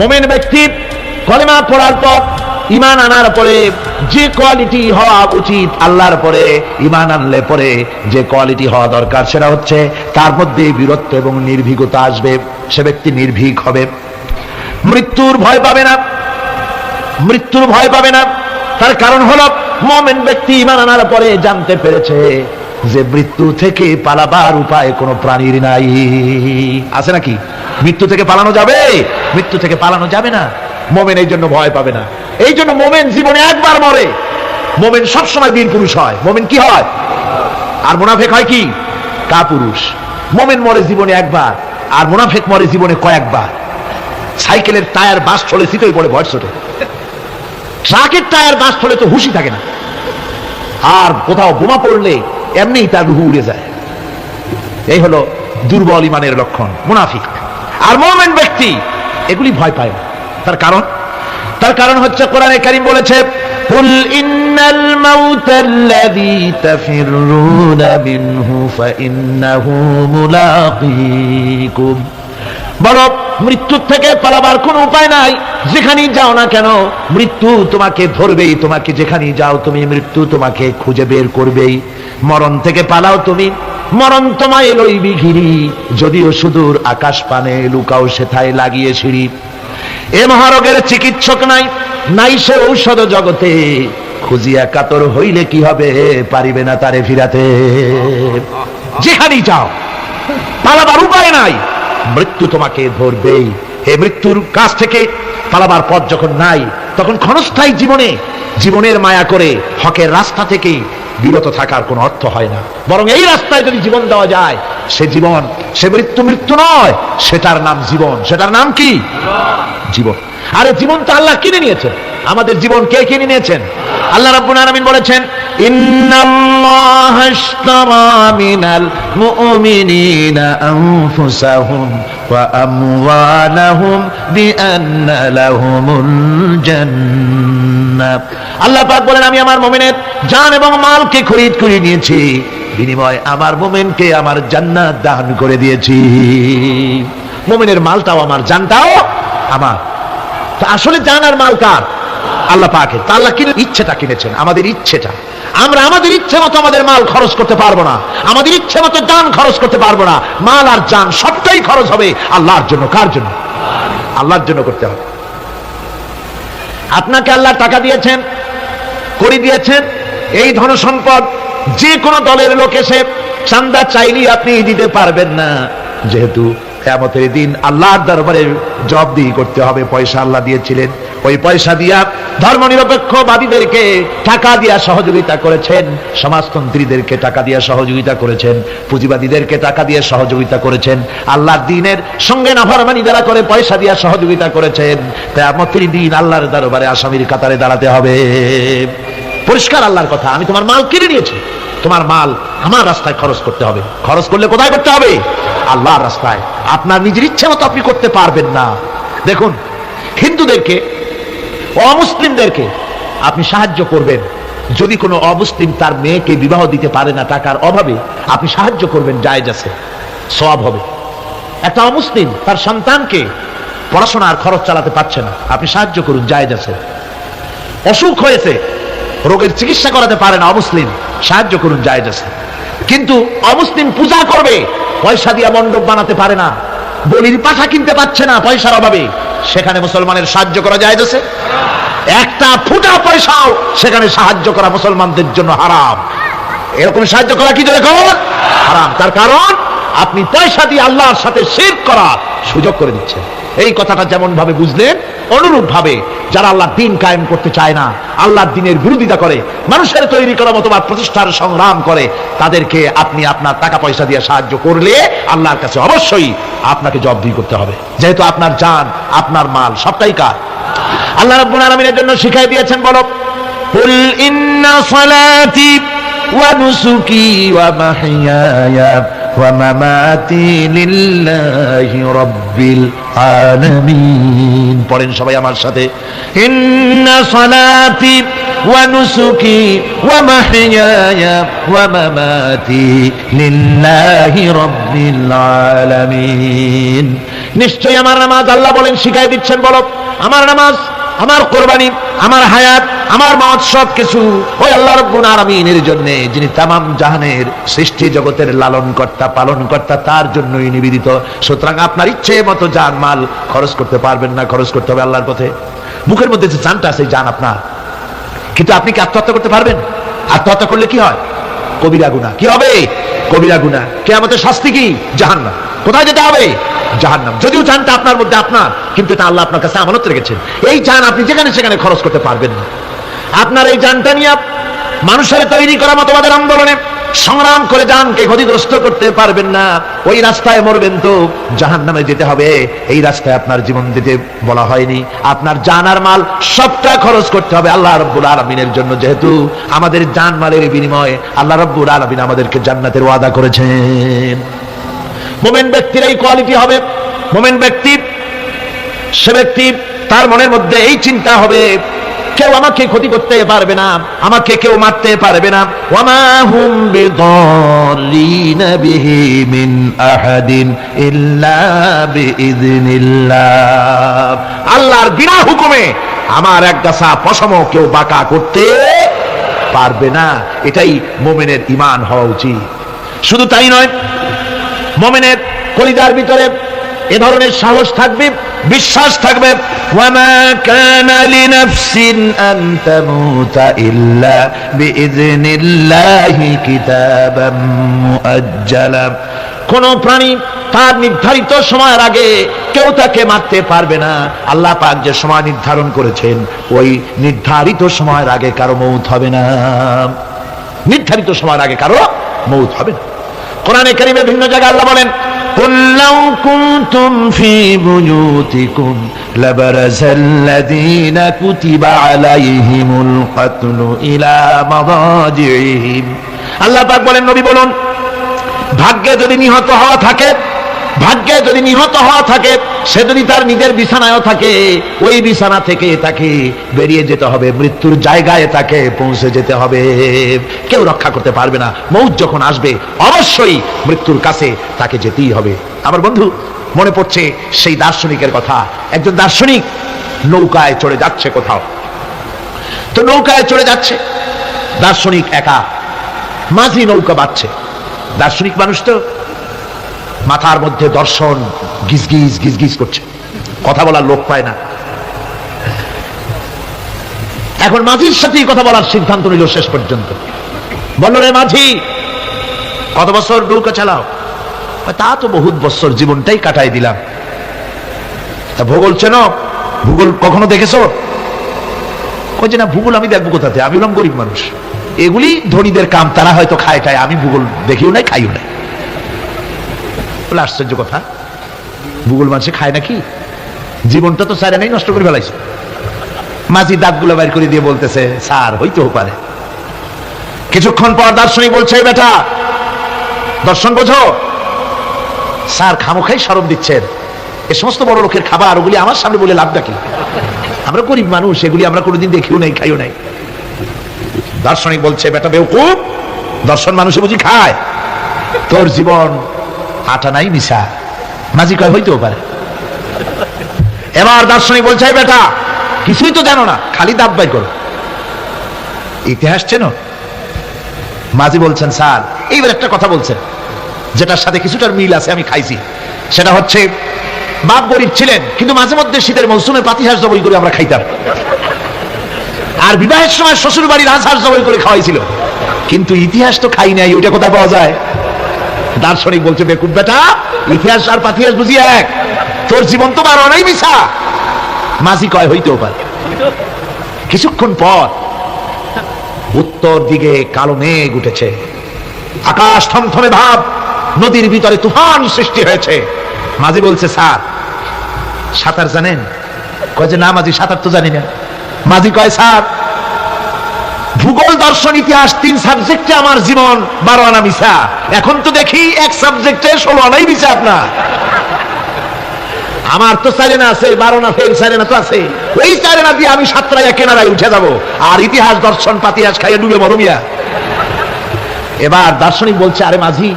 মুমিন ব্যক্তি কলিমা পড়ার পর ঈমান আনার পরে যে কোয়ালিটি হওয়া উচিত, আল্লাহর পরে ঈমান আনলে পরে যে কোয়ালিটি হওয়া দরকার সেটা হচ্ছে তার মধ্যে বীরত্ব এবং নির্ভীকতা আসবে। সে ব্যক্তি নির্ভীক হবে, মৃত্যুর ভয় পাবে না, মৃত্যুর ভয় পাবে না। তার কারণ হলো মুমিন ব্যক্তি ঈমান আনার পরে জানতে পেরেছে যে মৃত্যু থেকে পালাবার উপায় কোনো প্রাণীর নাই। আছে নাকি? মৃত্যু থেকে পালানো যাবে? মৃত্যু থেকে পালানো যাবে না। মুমিন এই জন্য ভয় পাবে না। এই জন্য মুমিন জীবনে একবার মরে, মুমিন সবসময় বীর পুরুষ হয়। মুমিন কি হয়? আর মুনাফিক হয় কি? কাপুরুষ। মুমিন মরে জীবনে একবার, আর মুনাফিক মরে জীবনে কয়েকবার। সাইকেলের টায়ার বাস চলে শীতই পড়ে ভয় ছোটে, ট্রাকের টায়ার বাস চলে তো হুশই থাকে না, আর কোথাও বোমা পড়লে এমনি তার রুহু উড়ে যায়। এই হলো দুর্বল ইমানের লক্ষণ, মুনাফিক। আর মুমিন ব্যক্তি এগুলি ভয় পায় না। তার কারণ হচ্ছে কোরআনে কারীম বলেছে, কুল ইন্নাল মাউতাল্লাযী তাফিররুনা মিনহু ফাইন্নাহু মুলাকীকুম। বলো, মৃত্যুর থেকে পালাবার কোনো উপায় নাই। যেখানেই যাও না কেন মৃত্যু তোমাকে ধরবেই। তোমাকে যেখানেই যাও তুমি, মৃত্যু তোমাকে খুঁজে বের করবেই। মরণ থেকে পালাও তুমি, মরণ তোমায় লইবি ঘিরি। যদিও সুদূর আকাশ পানে লুকাও সেথায় লাগিয়ে সিঁড়ি। এ মহারোগের চিকিৎসক নাই, নাই সে ঔষধ জগতে। খুঁজিয়া কাতর হইলে কি হবে, পারিবে না তারে ফিরাতে। যেখানেই যাও পালাবার উপায় নাই, মৃত্যু তোমাকে ধরবেই। হে মৃত্যুর কাছ থেকে পালাবার পথ যখন নাই, তখন ক্ষণস্থায়ী জীবনের মায়া করে হকের রাস্তা থেকে বিরত থাকার কোনো অর্থ হয় না। বরং এই রাস্তায় যদি জীবন দেওয়া যায়, সে জীবন, সে মৃত্যু নয়, সেটার নাম জীবন। সেটার নাম কি? জীবন। আরে জীবন তো আল্লাহ কিনে নিয়েছেন। আমাদের জীবন কে কিনে নিয়েছেন? আল্লাহ রাব্বুল আলামিন বলেছেন, ইন্নাল্লাহা আশতারা মিনাল মুমিনিনা আনফুসাহুম ওয়া আমওয়ালাহুম বিআন্না লাহুমুল জান্নাহ। আল্লাহ পাক বলেন, আমি আমার মুমিনের জান এবং মালকে খরিদ করে নিয়েছি, বিনিময়ে আমার মুমিনকে আমার জান্নাত দান করে দিয়েছি। মুমিনের মালটাও আমার, জানটাও আমার। তো আসলে জান আর মাল কার? আল্লাহ পাকের। তা আল্লাহ কিনে ইচ্ছেটা কিনেছেন, আমাদের ইচ্ছেটা। আমরা আমাদের ইচ্ছে মতো আমাদের মাল খরচ করতে পারবো না, আমাদের ইচ্ছে মতো জান খরচ করতে পারবো না। মাল আর জান সবটাই খরচ হবে আল্লাহর জন্য। কার জন্য? আল্লাহর জন্য করতে হবে। আপনাকে আল্লাহ টাকা দিয়েছেন, করে দিয়েছেন, এই ধন সম্পদ যে কোনো দলের লোক এসে চাঁদা চাইলেই আপনি দিতে পারবেন না, যেহেতু কিয়ামতের দিন আল্লাহর দরবারে জবাবদিহি করতে হবে। পয়সা আল্লাহ দিয়েছিলেন, ওই পয়সা দিয়া ধর্মনিরপেক্ষবাদীদেরকে টাকা দিয়া সহযোগিতা করেছেন, সমাজতন্ত্রীদেরকে টাকা দিয়া সহযোগিতা করেছেন, পুঁজিবাদীদেরকে টাকা দিয়ে সহযোগিতা করেছেন, আল্লাহর দ্বীনের সঙ্গে নাফরমানি যারা করে পয়সা দিয়া সহযোগিতা করেছেন। কিয়ামতের দিন আল্লাহর দরবারে আসামির কাতারে দাঁড়াতে হবে। পরিষ্কার আল্লাহর কথা, আমি তোমার মাল কিনে নিয়েছি, তোমার মাল আমার রাস্তায় খরচ করতে হবে। খরচ করলে কোথায় করতে হবে? আল্লাহর রাস্তায়। আপনার নিজের ইচ্ছে মতো আপনি করতে পারবেন না। দেখুন, হিন্দুদেরকে, অমুসলিমদেরকে আপনি সাহায্য করবেন। যদি কোনো অমুসলিম তার মেয়েকে বিবাহ দিতে পারে না টাকার অভাবে, আপনি সাহায্য করবেন, জায়েজ আছে, সওয়াব হবে। একটা অমুসলিম তার সন্তানকে পড়াশোনার খরচ চালাতে পারছে না, আপনি সাহায্য করুন, জায়েজ আছে। অসুখ হয়েছে, রোগের চিকিৎসা করাতে পারে না অমুসলিম, সাহায্য করুন, জায়েজ আছে। কিন্তু অমুসলিম পূজা করবে, পয়সা দিয়ে মণ্ডপ বানাতে পারে না, বলির পাঠা কিনতে পারছে না পয়সার অভাবে, সেখানে মুসলমানের সাহায্য করা জায়েজ আছে? একটা ফুটা পয়সাও সেখানে সাহায্য করা মুসলমানদের জন্য হারাম। এরকম সাহায্য করা কি জন্য হারাম? তার কারণ আপনি পয়সা দিয়ে আল্লাহর সাথে শিরক করার সুযোগ করে দিচ্ছেন। এই কথাটা যেমন ভাবে বুঝলেন, অনুরূপ ভাবে যারা আল্লাহর দ্বীন কায়েম করতে চায় না, আল্লাহর দ্বীনের বিরোধিতা করে, মানুষের তৈরি করা মতবাদ প্রতিষ্ঠার সংগ্রাম করে, তাদেরকে আপনি আপনার টাকা পয়সা দিয়ে সাহায্য করলে আল্লাহর কাছে অবশ্যই আপনাকে জবাবদিহি করতে হবে, যেহেতু আপনার জান, আপনার মাল সবটাই কার? আল্লাহ রাব্বুল আলামিনের জন্য শিখাই দিয়েছেন, বলো, কুল ইন্না সালাতি ওয়া নুসুকি ওয়া মাহইয়ায়া ওয়া মামাতি লিল্লাহি রাব্বিল আলামিন। পড়েন সবাই আমার সাথে, ইন্না সালাতি ওয়া নুসুকি ওয়া মাহইয়ায়া ওয়া মামাতি লিল্লাহি রাব্বিল আলামিন। নিশ্চয়ই আমার নামাজ, আল্লাহ বলেন শিখাই দিচ্ছেন, বলো আমার নামাজ, আমার কোরবানি, আমার হায়াত, আমার মত সব কিছু ওই আল্লাহ রাব্বুল আলামিনের জন্য, যিনি তামাম জাহানের সৃষ্টি জগতের লালন কর্তা, পালন কর্তা, তার জন্যই নিবেদিত। সুতরাং আপনার ইচ্ছে মতো জান মাল খরচ করতে পারবেন না, খরচ করতে হবে আল্লাহর পথে। মুখের মধ্যে যে জানটা আছে জান আপনার, কিন্তু আপনি কি আত্মহত্যা করতে পারবেন? আত্মহত্যা করলে কি হয়? কবিরা গুনাহ। কি হবে? কবিরা গুনাহ। কিয়ামতের শাস্তি কি? জাহান্নাম। কোথায় যেতে হবে? জাহান্নাম। যদিও জানটা আপনার মধ্যে আপনার, কিন্তু এটা আল্লাহ আপনার কাছে আমানত রেখেছেন। এই জান আপনি যেখানে সেখানে খরচ করতে পারবেন না। আপনার এই জানটা নিয়ে মানুষের তৈরি করা মতবাদের আন্দোলনে সংগ্রাম করে জানকে ক্ষতিগ্রস্ত করতে পারবেন না। ওই রাস্তায় মরবেন তো জাহান্নামে যেতে হবে। এই রাস্তায় আপনার জীবন দিতে বলা হয়নি। আপনার জান আর মাল সবটা খরচ করতে হবে আল্লাহ রাব্বুল আলামিনের জন্য, যেহেতু আমাদের জান মালের বিনিময়ে আল্লাহ রাব্বুল আলামিন আমাদেরকে জান্নাতের ওয়াদা করেছেন। মুমিন ব্যক্তির এই কোয়ালিটি হবে। মুমিন ব্যক্তি, সে ব্যক্তি তার মনের মধ্যে এই চিন্তা হবে, কেউ আমাকে ক্ষতি করতে পারবে না, আমাকে কেউ মারতে পারবে না। ওয়ামা হুম বিদাল্লিনা বিহি মিন আহাদিন ইল্লা বিইذনিল্লাহ। আল্লাহর বিনা হুকুমে আমার এক গাছা পশমও কেউ বাঁকা করতে পারবে না। এটাই মুমিনের ঈমান হওয়া উচিত। শুধু তাই নয়, মুমিনের কলিজার ভিতরে এ ধরনের সাহস থাকবে, বিশ্বাস থাকবে। ওয়ামা কানা লিনাফসিন আন তামুতা ইল্লা বিইذনিল্লাহি কিতাবাম মুআজ্জালা। কোন প্রাণী তার নির্ধারিত সময়ের আগে কেউ তাকে মারতে পারবে না। আল্লাহ পাক যে সময় নির্ধারণ করেছেন, ওই নির্ধারিত সময়ের আগে কারো মউত হবে না। নির্ধারিত সময়ের আগে কারো মউত হবে না। কোরআনে কারীমে বিভিন্ন জায়গায় আল্লাহ বলেন, قُلْ لَوْ كُنْتُمْ فِي بُيُوتِكُمْ لَبَرَزَ الَّذِينَ كُتِبَ عَلَيْهِمُ الْقَتْلُ إِلَى مَضَاجِعِهِمْ। আল্লাহ পাক বলেন, নবী বলুন, ভাগ্যে যদি নিহত হওয়া থাকে, ভাগ্যে যদি নিহত হওয়া থাকে, সে যদি তার নিজের বিছানায়ও থাকে, ওই বিছানা থেকে তাকে বেরিয়ে যেতে হবে, মৃত্যুর জায়গায় তাকে পৌঁছে যেতে হবে। কেউ রক্ষা করতে পারবে না। মউত যখন আসবে অবশ্যই মৃত্যুর কাছে তাকে যেতেই হবে। আমার বন্ধু, মনে পড়ছে সেই দার্শনিকের কথা। একজন দার্শনিক নৌকায় চড়ে যাচ্ছে কোথাও, তো নৌকায় চড়ে যাচ্ছে দার্শনিক একা, মাঝি নৌকা বাঁধছে। দার্শনিক মানুষ তো, মাথার মধ্যে দর্শন গিজগিজ গিজগিজ করছে, কথা বলার লোক পায় না। এখন মাঝির সাথেই কথা বলার সিদ্ধান্ত নিল। শেষ পর্যন্ত বলল, রে মাঝি, কত বছর নৌকা চালাও? তা তো বহুত বছর, জীবনটাই কাটাই দিলাম। তা ভূগোল চেনো? ভূগোল কখনো দেখেছো? কই যে না, ভূগোল আমি দেখবো কোথাতে, আমি হলাম গরিব মানুষ, এগুলি ধনীদের কাম, তারা হয়তো খায় টায়, আমি ভূগোল দেখিও নাই, খাইও নাই। বলে, আশ্চর্য কথা, ভূগোল মানুষে খায় নাকি? জীবনটা তো সারে নাই, নষ্ট করে ফেলাইছে। মাঝি দাঁতগুলো বাইর করে দিয়ে বলতেছে, স্যার হইতেও পারে। কিছুক্ষণ পর দার্শনিক বলছে, বেটা দর্শন বোঝো? স্যার খামোখাই শরম দিচ্ছেন, এ সমস্ত বড় লোকের খাবার, ওগুলি আমার সামনে বলে লাভটা কি? আমরা গরিব মানুষ, এগুলি আমরা কোনোদিন দেখিও নাই, খাইও নাই। দার্শনিক বলছে, বেটা বেওকুফ, দর্শন মানুষে বুঝি খায়? তোর জীবন আটা নাই মিশা। মাঝি কয়, হইতেও পারে। এবার দার্শনিক বলছে, বেটা কিছুই তো জানো না, খালি দাঁত বাই করো, ইতিহাস চেনো? মাঝি বলছেন, স্যার এইবার একটা কথা বলছেন যেটার সাথে কিছুটার মিল আছে, আমি খাইছি। সেটা হচ্ছে, বাপ গরিব ছিলেন, কিন্তু মাঝে মধ্যে শীতের মৌসুমে পাতিহাঁস জবাই করে আমরা খাইতাম, আর বিবাহের সময় শ্বশুর বাড়ির রাজহাঁস জবাই করে খাওয়াইছিল, কিন্তু ইতিহাস তো খাই নাই, ওইটা কোথায় পাওয়া যায়? দার্শনিক বলছে, বেকুব বেটা, ইতিহাস আর পাতিহাস বুঝি এক? তোর জীবন তো বারো নাই মিশা। মাঝি কয়, হইতেও পারে। কিছুক্ষণ পর উত্তর দিকে কালো মেঘ উঠেছে, আকাশ থমথমে ভাব, নদীর ভিতরে তুফান সৃষ্টি হয়েছে। মাঝি বলছে, স্যার সাঁতার জানেন? কয় যে না মাঝি, সাঁতার তো জানি না। মাঝি কয়, স্যার ভূগোল, দর্শন, ইতিহাস 3 সাবজেক্টে আমার জীবন 12 আনা মিশা, এখন তো দেখি এক সাবজেক্টে 16 আনাই মিশা আপনার। আমার তো 4 আনা আছে, 12 আনা ফেল, 4 আনা তো আছে, ওই 4 আনা দিয়ে আমি সাতরাইয়া কেনারায় উঠে যাব, আর ইতিহাস দর্শন পাতিহাস খাইয়ে ডুবে মরো মিয়া। এবার দার্শনিক বলছে, আরে মাঝি,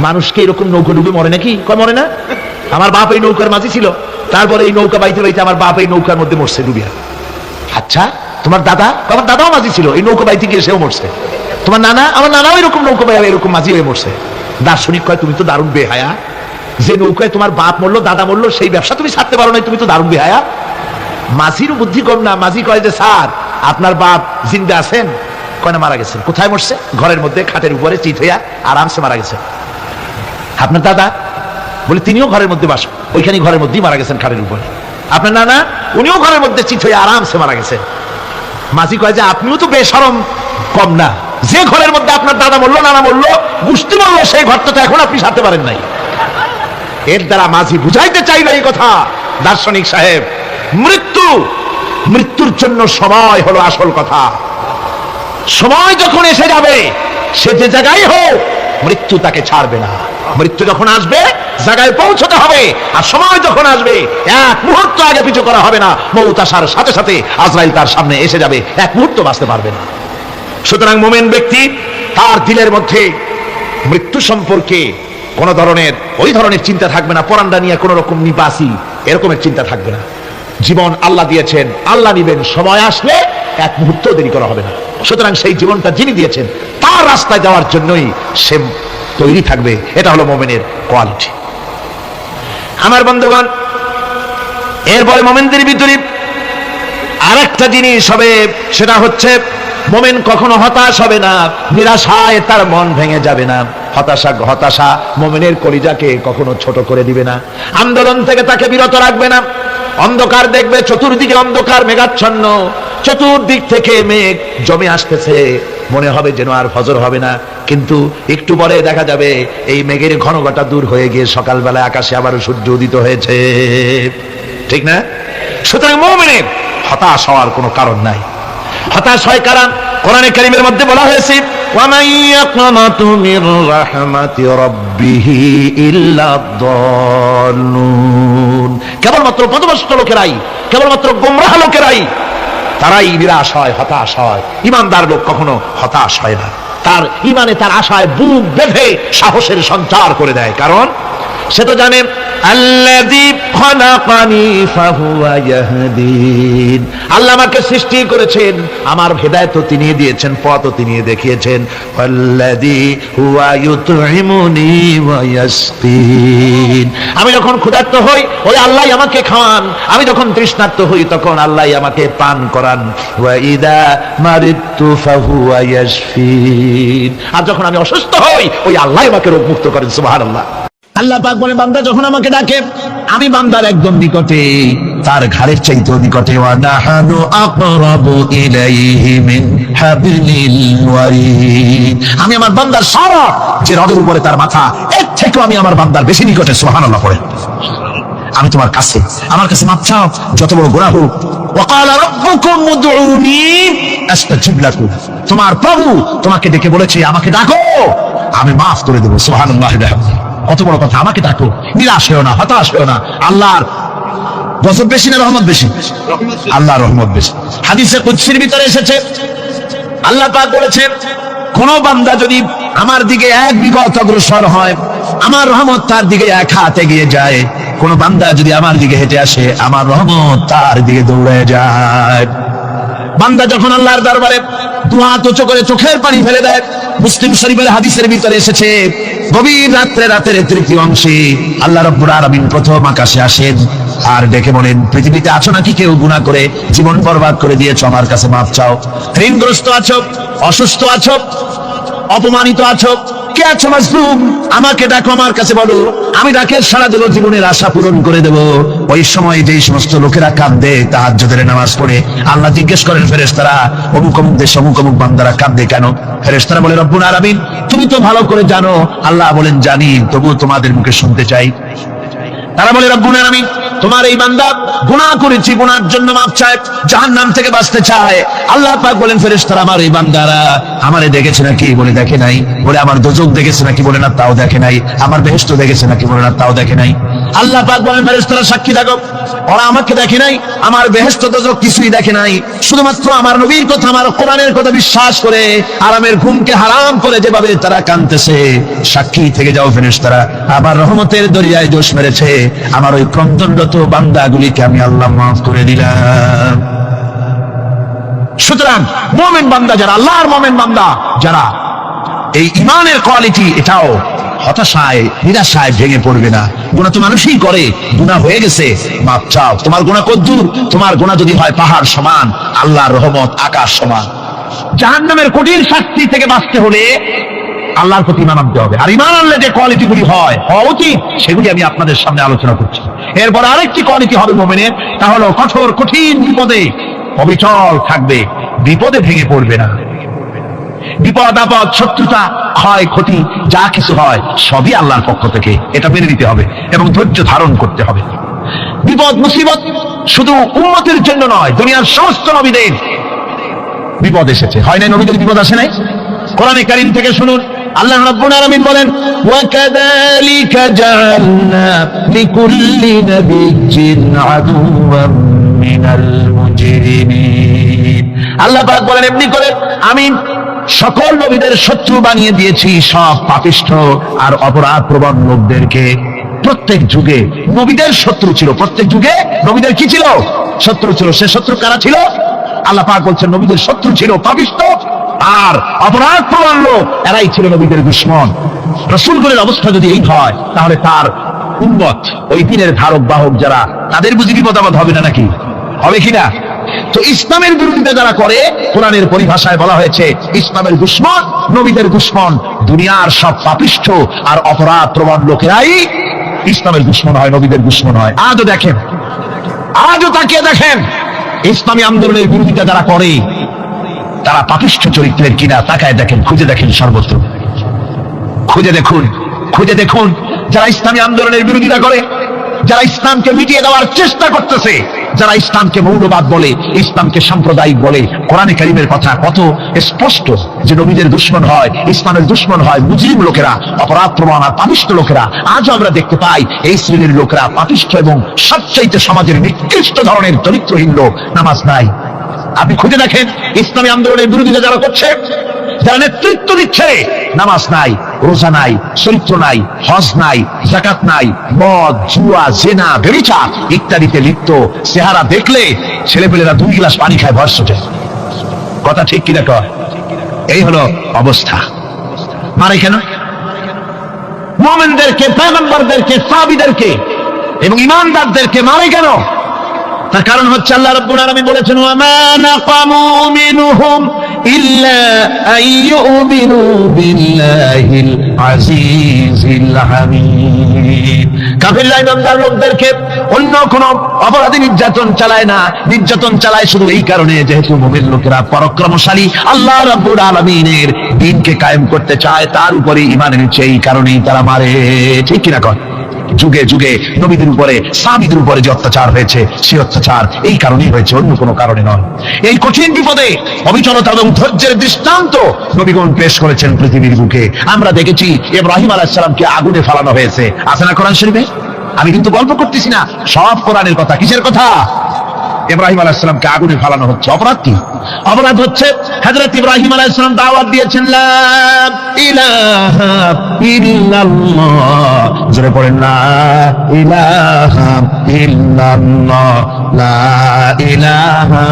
মানুষকে এরকম নৌকো ডুবে মরে নাকি? কয় মরে না। আমার বাপ এই নৌকার মাঝি ছিল, তারপরে এই নৌকা বাইতে বাইতে আমার বাপ এই নৌকার মধ্যে মরছে ডুবিয়া। আচ্ছা, তোমার দাদা? আমার দাদাও মাঝি ছিল, এই নৌকা বাইতে গিয়ে সেও মরছে। তোমার নানা? আমার নানাও এরকম নৌকা বাইরে এরকম মাঝি হয়ে মরছে। দার্শনিক কয় তুমি তো দারুণ বেহায়া, যে নৌকায় তোমার বাপ মরলো দাদা মরলো সেই ব্যবসা তুমি ছাড়তে পারো না, তুমি তো দারুণ বেহায়া। মাঝিরও বুদ্ধি কম না। মাঝি কয় যে স্যার আপনার বাপ জিন্দা আছেন? কয় না, মারা গেছেন। কোথায় মরছে? ঘরের মধ্যে খাটের উপরে চিত হইয়া আরামসে মারা গেছেন। আপনার দাদা? বলে তিনিও ঘরের মধ্যে বাস, ওইখানে ঘরের মধ্যেই মারা গেছেন খাটের উপরে। আপনার নানা? উনিও ঘরের মধ্যে চিত হয়ে আরামসে মারা গেছেন। মাঝি কয় যে আপনিও তো বেশরম কম না, যে ঘরের মধ্যে আপনার দাদা মরলো নানা মরলো গোষ্ঠী মরলো সেই ঘরটা তো এখন আপনি সারতে পারেন নাই। এর দ্বারা মাঝি বুঝাইতে চাইল এই কথা, দার্শনিক সাহেব, মৃত্যুর জন্য সময় হলো আসল কথা। সময় যখন এসে যাবে সে যে জায়গায় হোক মৃত্যু তাকে ছাড়বে না। মৃত্যু যখন আসবে জায়গায় পৌঁছতে হবে, আর সময় যখন আসবে এক মুহূর্ত আগে পিছু করা হবে না। মউত আসার সাথে সাথে আজরাইল তার সামনে এসে যাবে, এক মুহূর্ত বাঁচতে পারবে না। সুতরাং মুমিন ব্যক্তি তার দিলের মধ্যে মৃত্যু সম্পর্কে কোন ধরনের ওই ধরনের চিন্তা থাকবে না, পরান্ডা নিয়ে কোন রকম নিবাসী এরকমের চিন্তা থাকবে না। জীবন আল্লাহ দিয়েছেন, আল্লাহ নিবেন, সময় আসলে এক মুহূর্ত দেরি করা হবে না। সুতরাং সেই জীবনটা যিনি দিয়েছেন তার রাস্তায় যাওয়ার জন্যই সে তৈরি থাকবে। এটা হলো মুমিনের কোয়ালিটি। আমার বন্ধুগণ, এরপরে মুমিনদের ভিতরে আরেকটা জিনিস হবে, সেটা হচ্ছে মুমিন কখনো হতাশ হবে না, নিরাশায় তার মন ভেঙে যাবে না। হতাশা মুমিনের কলিজাকে কখনো ছোট করে দিবে না, আন্দোলন থেকে তাকে বিরত রাখবে না। অন্ধকার দেখবে, চতুর্দিকে অন্ধকার মেঘাচ্ছন্ন, চতুর্দিক থেকে মেঘ জমে আসতেছে, মনে হবে যেন আর ফজর হবে না, কিন্তু একটু পরে দেখা যাবে এই মেঘের ঘনঘটা দূর হয়ে গিয়ে সকালবেলায় আকাশে আবারও সূর্য উদিত হয়েছে, ঠিক না? সুতরাং মুমিনের হতাশ হওয়ার কোনো কারণ নাই। হতাশ হয় কারণ কোরআনে কারীমের মধ্যে বলা হয়েছে, ওয়ামান ইয়াকনাতু মির রাহমাতি রাব্বিহি ইল্লা দাল্লুন। কেবলমাত্র পথভ্রষ্ট লোকেরাই, কেবলমাত্র গোমরাহ লোকেরাই তারাই নিরাশ হয়, হতাশ হয়। ঈমানদার লোক কখনো হতাশ হয় না, তার ঈমানে তার আশায় বুক বেঁধে সাহসের সঞ্চার করে দেয়। কারণ সে তো জানে আল্লাযী খালাকানি ফাহুয়া ইয়াহদিন, আল্লাহ আমাকে সৃষ্টি করেছেন, আমার হেদায়েত তিনি দিয়েছেন, পথ তিনি দেখিয়েছেন। আল্লাযী হুয়া ইউতঈমুনি ওয়া ইয়াসকিন, আমি যখন ক্ষুধার্ত হই ওই আল্লাহই আমাকে খাওয়ান, আমি যখন তৃষ্ণার্ত হই তখন আল্লাহই আমাকে পান করান। ওয়া ইযা মারিদতু ফাহুয়া ইয়াশফিন, আর যখন আমি অসুস্থ হই ওই আল্লাহই আমাকে রোগমুক্ত করেন। সুবহানাল্লাহ। আল্লাহ পাক বলে, বান্দা যখন আমাকে ডাকে আমি বান্দার একদম নিকটে, তার ঘাড়ের চাইতেও নিকটে। ওয়া নাহানু আকরাবু ইলাইহি মিন হাবলিল ওয়ারিদ, আমি আমার বান্দার সারা যে রগের উপরে তার মাথা, এর থেকেও আমি আমার বান্দার বেশি নিকটে। সুবহানাল্লাহ পড়ে। আমি তোমার কাছে, আমার কাছে মাপ চাও, যত বড় গুনাহ হোক। ওয়া ক্বালা রাব্বুকুম উদউনি আস্তাজিব লাকুম, তোমার প্রভু তোমাকে ডেকে বলেছে আমাকে ডাকো, আমি মাফ করে দেব। সুবহানাল্লাহ। কত বড় কথা, আমাকে ডাকো, নিরাশ হও না, হতাশ হও না। আল্লাহর গজব বেশি না রহমত বেশি? আল্লাহর রহমত বেশি। হাদিসে কুদসির ভিতরে এসেছে, আল্লাহ পাক বলেছেন, কোন বান্দা যদি আমার দিকে এক বিগত অগ্রসর হয়, আমার রহমত তার দিকে এক হাত এগিয়ে যায়। কোন বান্দা যদি আমার দিকে হেঁটে আসে, আমার রহমত তার দিকে দৌড়ে যায়। বান্দা যখন আল্লাহর দরবারে দু হাত উঁচু করে চোখের পানি ফেলে দেয়, মুসলিম শরীফের হাদিসের ভিতরে এসেছে, গভীর রাতের তৃতীয় অংশে আল্লাহ রাব্বুল আলামিন প্রথম আকাশে আসেন আর ডেকে বলেন, পৃথিবীতে আছো নাকি কেউ গুনাহ করে জীবন বরবাদ করে দিয়েছো, আমার কাছে মাফ চাও। ঋণগ্রস্ত আছো, অসুস্থ আছো, অপমানিত আছো, কে আছো মাজলুম, আমাকে ডাকো, আমার কাছে বলো, আমি ডাকে সারা দেব, জীবনের আশা পূরণ করে দেব। ওই সময় যেই সমস্ত লোকেরা কাঁদে তাহাজ্জুদের নামাজ পড়ে, আল্লাহ জিজ্ঞেস করেন ফেরেশতারা, অমুক অমুক দেশ অমুক অমুক বান্দারা কাঁদে কেন? ফেরেশতারা বলে, রব্বুল আলামিন তুমি তো ভালো করে জানো। আল্লাহ বলেন, জানি, তবুও তোমাদের মুখে শুনতে চাই। তারা বলে, রব্বুল আলামিন তোমার এই বান্দা গুনাহ করেছে, গুনার জন্য মাফ চায়, জাহান্নাম থেকে বাঁচতে চায়। আল্লাহ পাক বলেন, ফেরেশতারা আমার এই বান্দারা আমারে দেখেছে নাকি? বলে, দেখে নাই। বলে, আমার দোজখ দেখেছে নাকি? বলে, না, তাও দেখে নাই। আমার বেহেশত দেখেছে নাকি? বলে, না, তাও দেখে নাই। আল্লাহ পাক বলেন, ফেরেশতারা সাক্ষী থাকো, ওরা আমাকে দেখে নাই, আমার বেহেশত দোজখ কিছুই দেখে নাই, শুধুমাত্র আমার নবীর কথা, আমার কোরআনের কথা বিশ্বাস করে আরামের ঘুমকে হারাম করে যেভাবে তারা কাঁদতেছে, সাক্ষী থেকে যাও ফেরেশতারা, আমার রহমতের দরিয়ায় জোশ মেরেছে, আমার ওই ক্রন্দনরত বান্দাগুলিকে আমি আল্লাহ মাফ করে দিলাম। সুতরাং মুমিন বান্দা যারা, আল্লাহর মুমিন বান্দা যারা, এই ইমানের কোয়ালিটি, এটাও হতাশায় নিরাশায় ভেঙে পড়বে না। গুনাহ তো মানুষই করে, গুনাহ হয়ে গেছে মাপ চাও। তোমার গুনাহ কদ্দূর? তোমার গুনাহ যদি হয় পাহাড় সমান, আল্লাহর রহমত আকাশ সমান। জাহান্নামের কঠিন শাস্তি থেকে বাঁচতে হলে আল্লাহর প্রতি ঈমান আনতে হবে। আর ঈমান আনলে যে কোয়ালিটিগুলি হওয়া উচিত, সেগুলি আমি আপনাদের সামনে আলোচনা করছি। এরপর আরেকটি কোয়ালিটি হবে মুমিনের, তা হলো কঠোর কঠিন বিপদে অবিচল থাকবে, বিপদে ভেঙে পড়বে না। বিপদ আপদ, শত্রুতা, ক্ষয় ক্ষতি যা কিছু হয় সবই আল্লাহর পক্ষ থেকে, এটা মেনে নিতে হবে এবং ধৈর্য ধারণ করতে হবে। বিপদ মুসিবত শুধু উম্মতের জন্য নয়, দুনিয়ার সমস্ত নবীদের বিপদ এসেছে। হয় না নবীদের বিপদ আসে নাই? কোরআনে কারীম থেকে শুনুন, আল্লাহ রাব্বুল আলামিন বলেন, ওয়া কাযালিকা জাআলনা লিকুল্লি নাবিয়্যিন আদুওয়াম মিনাল মুজরিমিন। আল্লাহ পাক বলেন, এমনি করে আমি সকল নবীদের শত্রু বানিয়ে দিয়েছি, সব পাপিষ্ঠ আর অপরাধ প্রবণ লোকদেরকে। প্রত্যেক যুগে নবীদের শত্রু ছিল, প্রত্যেক যুগে নবীদের কি ছিল? শত্রু ছিল। সে শত্রু কারা ছিল? আল্লাহ পাক বলছেন নবীদের শত্রু ছিল পাপিষ্ঠ আর অপরাধ প্রবণ লোক, এরাই ছিল নবীদের দুশমন। রাসূলগণের অবস্থা যদি এই হয়, তাহলে তার উম্মত, ওই দিনের ধারক বাহক যারা, তাদের বুঝি বিপদ আপদ হবে না নাকি? হবে কিনা? তো ইসলামের বিরোধিতা যারা করে, কোরআনের পরিভাষায় বলা হয়েছে ইসলামের দুশমন, নবীদের দুশমন। দুনিয়ার সব পাপিষ্ঠ আর অপরাধ প্রবণ লোকেরাই ইসলামের দুশমন হয়, নবীদের দুশমন হয়। আজও দেখেন, আজও তাকিয়ে দেখেন, ইসলামী আন্দোলনের বিরোধিতা যারা করে তারা পাপিষ্ঠ চরিত্রের কিনা তাকায় দেখেন, খুঁজে দেখেন, সর্বত্র খুঁজে দেখুন, খুঁজে দেখুন। যারা ইসলামী আন্দোলনের বিরোধিতা করে, যারা ইসলামকে মিটিয়ে দেওয়ার চেষ্টা করতেছে, যারা ইসলামকে মৌলবাদ বলে, ইসলামকে সাম্প্রদায়িক বলে, কোরআনে কারীমের কথা কত স্পষ্ট যে নবীদের দুশমন হয়, ইসলামের দুশমন হয় মুজরিম লোকেরা, অপরাধ প্রবণ আর পাপিষ্ঠ লোকেরা। আজও আমরা দেখতে পাই এই শ্রেণীর লোকেরা পাপিষ্ঠ এবং সবচাইতে সমাজের নিকৃষ্ট ধরনের চরিত্রহীন লোক। নামাজ নাই। আপনি খুঁজে দেখেন ইসলামী আন্দোলনের বিরোধিতা যারা করছে, যারা নেতৃত্ব দিচ্ছে, নামাজ নাই, রোজা নাই, চরিত্র নাই, হজ নাই, যাকাত নাই, মদ, জুয়া, জেনা, ব্যভিচার ইত্যাদিতে লিপ্ত। চেহারা দেখলে ছেলেপেলেরা 2 গ্লাস পানি খায়, ভর ছোটে। কথা ঠিক কিনা কয়? এই হলো অবস্থা। মারে কেন? মুমিনদেরকে, পয়গম্বরদেরকে, সাহাবীদেরকে এবং ঈমানদারদেরকে মারে কেন? তার কারণ হচ্ছে আল্লাহ রাব্বুল আলামিন বলেছেন, ওয়া মা নাকামু মিনহুম ইল্লা আইয়ুমিনু বিল্লাহিল আজিজিল হামিদ। কাফিররা ঈমানদার লোকদেরকে অন্য কোন অপরাধী নির্যাতন চালায় না, নির্যাতন চালায় শুধু এই কারণে যেহেতু মুমিন লোকেরা পরাক্রমশালী, আল্লাহ রাব্বুল আলামিনের দ্বীনকে কায়েম করতে চায়, তার উপরে ঈমান এনেছে, এই কারণেই তারা মারে। ঠিক কিনা কয়? যুগে যুগে নবীদের উপরে, সাহাবীদের উপরে যে অত্যাচার হয়েছে, সেই অত্যাচার এই কারণেই হয়েছে, অন্য কোনো কারণে নয়। এই কঠিন বিপদে অবিচলতা এবং ধৈর্যের দৃষ্টান্ত নবীগণ পেশ করেছেন পৃথিবীর বুকে। আমরা দেখেছি ইব্রাহিম আলাইহিস সালামকে আগুনে ফেলানো হয়েছে, আছে না কোরআন শরীফে? আমি কিন্তু গল্প করতেছি না, সব কোরআনের কথা। কিসের কথা? ইব্রাহিম আলাইহিস সালামকে আগুনে ফেলানো হচ্ছে। অপরাধ কি? অপরাধ হচ্ছে হযরত ইব্রাহিম আলাইহিস সালাম দাওয়াত দিয়েছেন লা ইলাহা ইল্লাল্লাহ। জোরে পড়েন, লা ইলাহা ইল্লাল্লাহ, লা ইলাহা,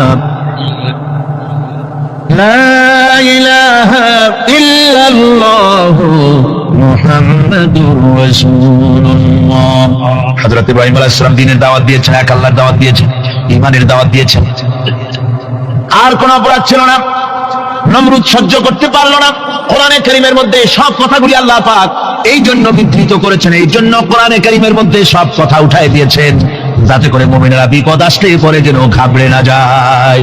লা ইলাহা ইল্লাল্লাহ মুহাম্মাদুর রাসূলুল্লাহ। হযরত ইব্রাহিম আলাইহিস সালাম দ্বীনের দাওয়াত দিয়েছেন, এক আল্লাহর দাওয়াত দিয়েছেন, ঈমানের দাওয়াত দিয়েছেন। আর কোন অপরাধ ছিল না। নমরুদ সহ্য করতে পারলো না। কোরআনে কারীমের মধ্যে সব কথাগুলি আল্লাহ পাক এই জন্য বিধৃত করেছেন, এই জন্য কোরআনে কারীমের মধ্যে সব কথা উঠায় দিয়েছেন, যাতে করে মুমিনেরা বিপদ আসলে পরে যেন ঘাবড়ে না যায়।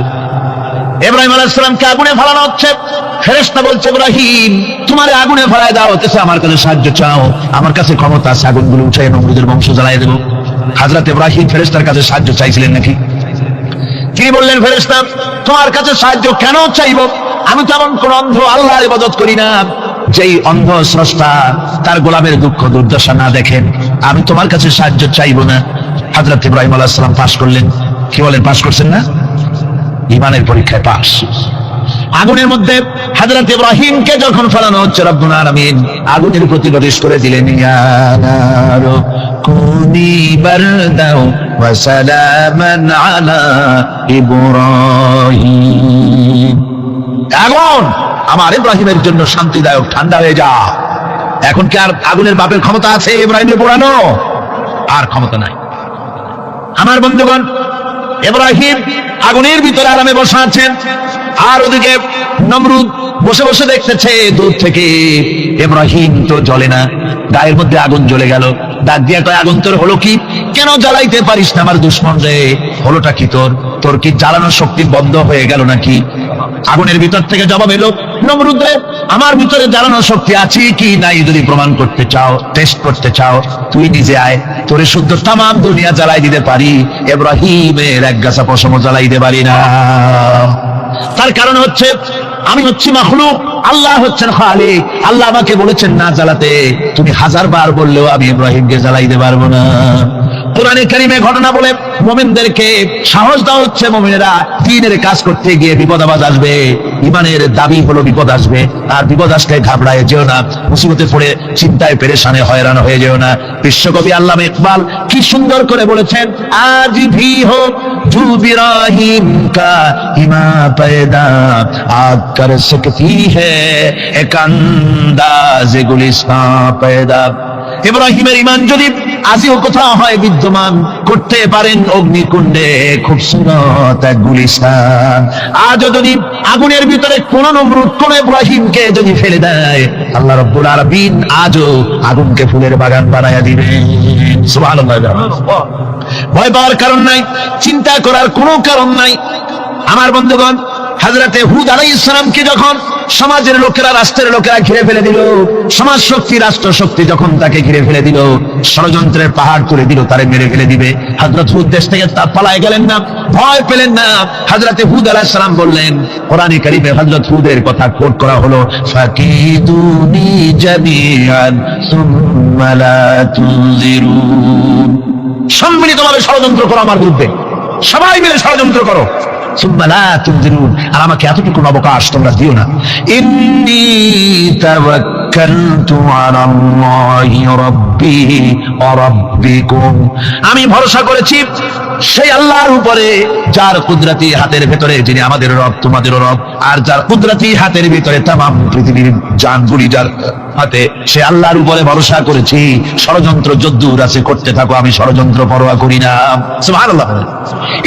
ইব্রাহিম আলাইহিস সালামকে আগুনে ফেলানো হচ্ছে। ফেরেশতা বলছে, ইব্রাহিম তোমারে আগুনে ফেলায় দেওয়া হচ্ছে, আমার কাছে সাহায্য চাও, আমার কাছে ক্ষমতা আছে, আগুনগুলো উঠায় নমরুদের বংশ জ্বালায় দেব। হযরত ইব্রাহিম ফেরেশতার কাছে সাহায্য চাইছিলেন নাকি? তিনি বললেন, ফেরেশতা তোমার কাছে সাহায্য কেন চাইব? আমি তো এমন কোন অন্ধ আল্লাহর ইবাদত করি না যেই অন্ধ স্রষ্টা তার গোলামের দুঃখ দুর্দশা না দেখেন। আমি তোমার কাছে সাহায্য চাইব না। হযরত ইব্রাহিম আলাইহিস সালাম পাশ করলেন। কি বলেন, পাশ করছেন না? ঈমানের পরীক্ষায় পাশ। আগুনের মধ্যে হযরত ইব্রাহিমকে যখন ফেলানো হচ্ছে, রব্বুল আলামিন আগুনের প্রতিবাদ করে দিলেন, ইয়া নারু কুনি বারদাও ওয়া সালামান আলা ইব্রাহিম। আগুন আমার ইব্রাহিমের জন্য শান্তিদায়ক, ঠান্ডা হয়ে যা। এখন কি আর আগুনের বাপের ক্ষমতা আছে ইব্রাহিমকে পোড়ানো? আর ক্ষমতা নাই। আমার বন্ধুগণ, ইব্রাহিম আগুনের ভিতরে আরামে বসে আছেন, আর ওদিকে নমরুদ বসে বসে দেখতেছে দূর থেকে ইব্রাহিম তো জ্বলে না, গায়ের মধ্যে আগুন জ্বলে গেল। ডাক দিয়া কয়, আগুন তোর হলো কি? কেন জ্বালাইতে পারিস না আমার দুশ্মন রে? হলোটা কি তোর? তোর কি জ্বালানোর শক্তি বন্ধ হয়ে গেল নাকি? আগুনের ভিতর থেকে জবাব এলো, নমরুদ রে, আমার ভিতরে জ্বালানোর শক্তি আছে কি নাই যদি প্রমাণ করতে চাও, টেস্ট করতে চাও, তুই নিজে আয়, তোরে শুদ্ধ তামাম দুনিয়া জ্বালাই দিতে পারি, ইব্রাহিমের এক গাছা পশম জ্বালাই দিতে পারি না। তার কারণ হচ্ছে আমি হচ্ছি মাখলুক, আল্লাহ হচ্ছেন খালিক। আল্লাহ আমাকে বলেছেন না জ্বালাতে, তুমি 1000 বার বললেও আমি ইব্রাহিমকে জ্বালাইতে পারবো না। কোরআনে কারিমে ঘটনা বলে মুমিনদেরকে সাহস দেওয়া হচ্ছে, মুমিনেরা দ্বীনের কাজ করতে গিয়ে বিপদ আবাদ আসবে, ইমানের দাবি হলো বিপদ আসবে, আর বিপদ আসলে ঘাবড়ায় যেও না, মুসিবতে পড়ে চিন্তায় পেরেশানে হয়রান হয়ে যেও না। বিশ্বকবি আল্লামা ইকবাল কি সুন্দর করে বলেছেন, আজ ভি হো জু ইব্রাহিম কা ইমা पैदा आग कर सकती है एक अंदाज गुलिस्तां पैदा। ইব্রাহিমের ঈমান যদি আজিও কোথাও হয় বিদ্যমান, করতে পারেন অগ্নিকুণ্ডে খুবসুরত এক গুলিস্তান। আজও যদি আগুনের ভিতরে কোন নমরুদ কোন ইব্রাহিমকে যদি ফেলে দেয়, আল্লাহ রাব্বুল আলামিন আজও আগুনকে ফুলের বাগান বানায়া দিবেন। সুবহানাল্লাহ। ভয় পাওয়ার কারণ নাই, চিন্তা করার কোনো কারণ নাই। আমার বন্ধুগণ, হযরতে হুদ আলাইহিস সালামকে যখন সমাজের লোকেরা, রাষ্ট্রের লোকেরা ঘিরে ফেলে দিল, সমাজ শক্তি, রাষ্ট্র শক্তি যখন তাকে ঘিরে ফেলে দিল, ষড়যন্ত্রের পাহাড় তুলে দিল, তারে মেরে ফেলে দিবে, হযরত হুদ দেশ থেকে তা পালায় গেলেন না, ভয় পেলেন না। হযরতে হুদ আলাইহিস সালাম বললেন, কোরআনে কারীমে হযরত হুদের কথা কোট করা হলো, ফাকিদুনি জামিআন সুম্মা লা তুনজিরুন। সম্মিলিতভাবে ষড়যন্ত্র করো আমার বিরুদ্ধে, সবাই মিলে ষড়যন্ত্র করো, সুম্মা লা তুনজিরুন, আর আমাকে এতটুকু অবকাশ তোমরা দিও না। ইন্নী তাওয়াক্কালতু আলাল্লাহি রাব্বি ওয়া রাব্বিকুম, আমি ভরসা করেছি সেই আল্লাহর উপরে যার কুদরতি হাতের ভেতরে, যিনি আমাদের রব তোমাদেরও রব, আর যার কুদরতি হাতের ভিতরে তামাম পৃথিবীর জানগুলি যার হাতে, সে আল্লাহর উপরে ভরসা করেছি। ষড়যন্ত্র যদ্দূর আছে করতে থাকো, আমি ষড়যন্ত্র পরোয়া করি না। সুবহানাল্লাহ।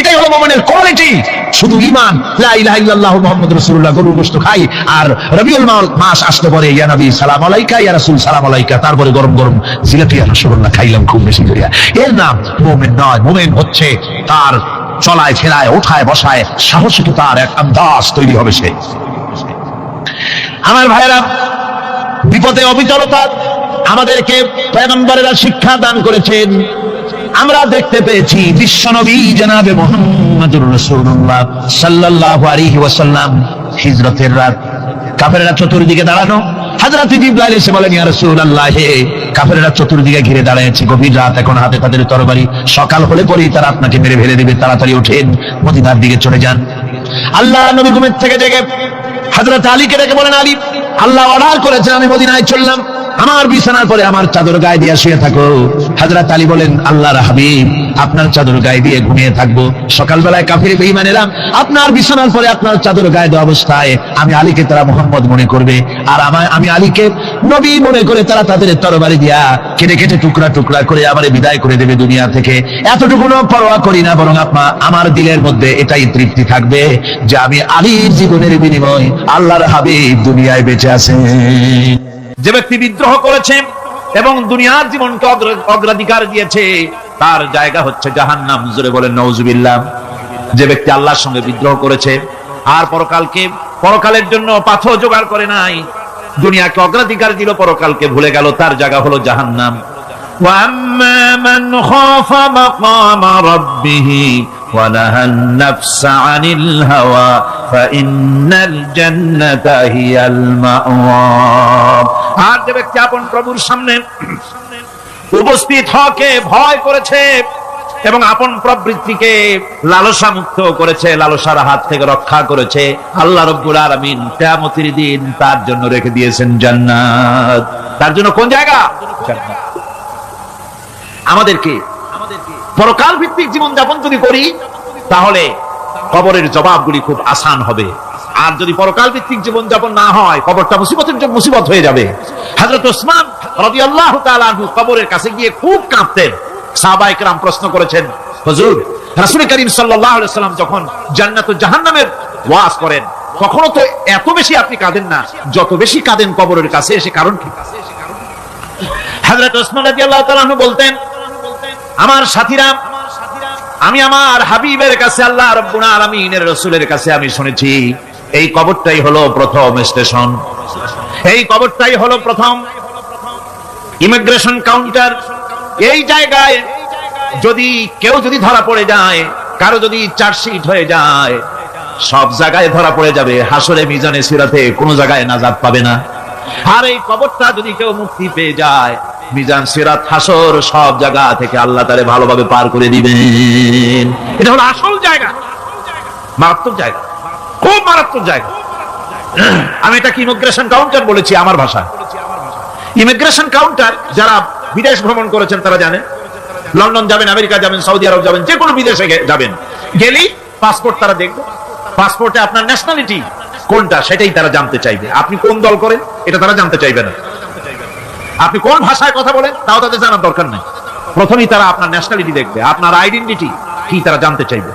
এটাই হলো মুমিনের কোয়ালিটি। শুধু ঈমান, লা ইলাহা ইল্লাল্লাহ মুহাম্মাদুর রাসূলুল্লাহ, গরুর গোশত খাই, আর রবিউল মাস আসতে পরে ইয়া নবী সালাম আলাইকা, ইয়া রাসূল সালাম আলাইকা, তারপরে গরম গরম জিলাপি ইয়া রাসূলুল্লাহ খাইলাম খুব বেশি করিয়া, এর নাম মুমিন নয়। মুমিন হচ্ছে তার চলায় ফেরায় ওঠায় বসায় সাহসিকতার এক আন্দাজ তৈরি হবে সে। আমার ভাইয়েরা, বিপদে অবিচলতা আমাদেরকে পয়গম্বরেরা শিক্ষা দান করেছেন। আমরা দেখতে পেয়েছি বিশ্বনবী জনাবে মুহাম্মদুর রাসূলুল্লাহ সাল্লাল্লাহু আলাইহি ওয়াসাল্লাম হিজরতের রাত, কাফেররা চতুর্দিকে দাঁড়ানো, হযরত জিবরাইল এসে বলেন, ইয়া রাসূলুল্লাহ, কাফেররা চতুর্দিকে ঘিরে দাঁড়িয়েছে, গভীর রাত, এখন হাতে তাদের তরবারি, সকাল হলে পরেই তারা আপনাকে মেরে ফেলে দেবে, তাড়াতাড়ি ওঠেন, মদিনার দিকে চলে যান। আল্লাহ নবী ঘুমের থেকে জেগে হযরত আলীকে ডেকে বলেন, আলী, আল্লাহ অর্ডার করেছেন আমি মদিনায় চললাম, আমার বিছানার পরে আমার চাদর গায়ে দিয়ে শুয়ে থাকো। হযরত আলী বলেন, আল্লাহর হাবিব, আপনার চাদর গায়ে দিয়ে ঘুমিয়ে থাকবো, সকালবেলায় কাফির বেঈমানেরা আপনার বিছানার পরে আপনার চাদর গায়ে দেওয়া অবস্থায় আমি আলীকে তারা মুহাম্মদ মনে করবে, আর আমি আলীকে নবী মনে করে তারা তাদের তরবারি দিয়া কেটে কেটে টুকরা টুকরা করে আমারে বিদায় করে দেবে দুনিয়া থেকে। এতটুকুনো পরোয়া করি না, বরং আমার দিলের মধ্যে এটাই তৃপ্তি থাকবে যে আমি আলীর জীবনের বিনিময় আল্লাহর হাবিব দুনিয়ায় বেঁচে আছেন। যে ব্যক্তি বিদ্রোহ করেছে এবং দুনিয়ার জীবনকে অগ্রাধিকার দিয়েছে, তার জায়গা হচ্ছে জাহান্নাম। জোরে বলেন নাউজুবিল্লাহ। যে ব্যক্তি আল্লাহর সঙ্গে বিদ্রোহ করেছে আর পরকালের জন্য পাথর জোগাড় করে নাই, দুনিয়াকে অগ্রাধিকার দিল, পরকালকে ভুলে গেল, তার জায়গা হলো জাহান্নাম। وَأَمَّا مَنْ خَافَ مَقَامَ رَبِّهِ وَنَهَى النَّفْسَ عَنِ الْهَوَى فَإِنَّ الْجَنَّةَ هِيَ الْمَأْوَى। আর যে ব্যক্তি আপন প্রভুর সামনে উপস্থিত হওয়াকে ভয় করেছে এবং আপন প্রবৃত্তিকে লালসা মুক্ত করেছে, লালসার হাত থেকে রক্ষা করেছে, আল্লাহ রাব্বুল আলামিন কিয়ামতের দিন তার জন্য রেখে দিয়েছেন জান্নাত। তার জন্য কোন জায়গা? জান্নাত। আমাদেরকে পরকাল ভিত্তিক জীবন যাপন যদি করি, তাহলে কবরের জবাবগুলি খুব আসান হবে। আর যদি পরকাল ভিত্তিক জীবন যাপন না হয়, কবরটা মুসিবত হয়ে যাবে। হযরত ওসমান রাদিয়াল্লাহু তাআলা আনহু কবরের কাছে গিয়ে খুব কাঁদতেন। সাহাবায়ে কেরাম প্রশ্ন করেছেন, হুজুর, রাসূল করিম সাল্লাল্লাহু আলাইহি ওয়াসাল্লাম যখন জান্নাত ও জাহান্নামের ওয়াজ করেন, কখনো তো এত বেশি আপনি কাঁদেন না, যত বেশি কাঁদেন কবরের কাছে এসে, কারণ কি? হযরত ওসমান রাদিয়াল্লাহু তাআলা আনহু বলতেন, আমার সাথীরা, আমি আমার হাবিবের কাছে, আল্লাহ রাব্বুল আলামিনের রাসূলের কাছে আমি শুনেছি, এই কবরটাই হলো প্রথম স্টেশন, এই কবরটাই হলো প্রথম ইমিগ্রেশন কাউন্টার। এই জায়গায় যদি কেউ ধরা পড়ে যায়, কারো যদি চার্জশিট হয়ে যায়, সব জায়গায় ধরা পড়ে যাবে, হাসরে মিজানে সিরাতে কোনো জায়গায় নাজাত পাবে না। আর এই কবরটা যদি কেউ মুক্তি পেয়ে যায়, মিজান সিরাত হাসর সব জায়গা থেকে আল্লাহ তারে ভালোভাবে পার করে দিবেন। এটা হলো আসল জায়গা, মারাত্মক জায়গা, খুব মারাত্মক জায়গা। আমি এটাকে ইমিগ্রেশন কাউন্টার বলেছি আমার ভাষায়। ইমিগ্রেশন কাউন্টার যারা বিদেশ ভ্রমণ করেছেন তারা জানেন। লন্ডন যাবেন, আমেরিকা যাবেন, সৌদি আরব যাবেন, যে কোনো বিদেশে যাবেন, গেলেই পাসপোর্ট তারা দেখবে। পাসপোর্টে আপনার ন্যাশনালিটি কোনটা সেটাই তারা জানতে চাইবে। আপনি কোন দল করেন এটা তারা জানতে চাইবে না। আপনি কোন ভাষায় কথা বলেন তাও তাদের জানার দরকার নেই। প্রথমেই তারা আপনার ন্যাশনালিটি দেখবে, আপনার আইডেন্টিটি কি তারা জানতে চাইবে।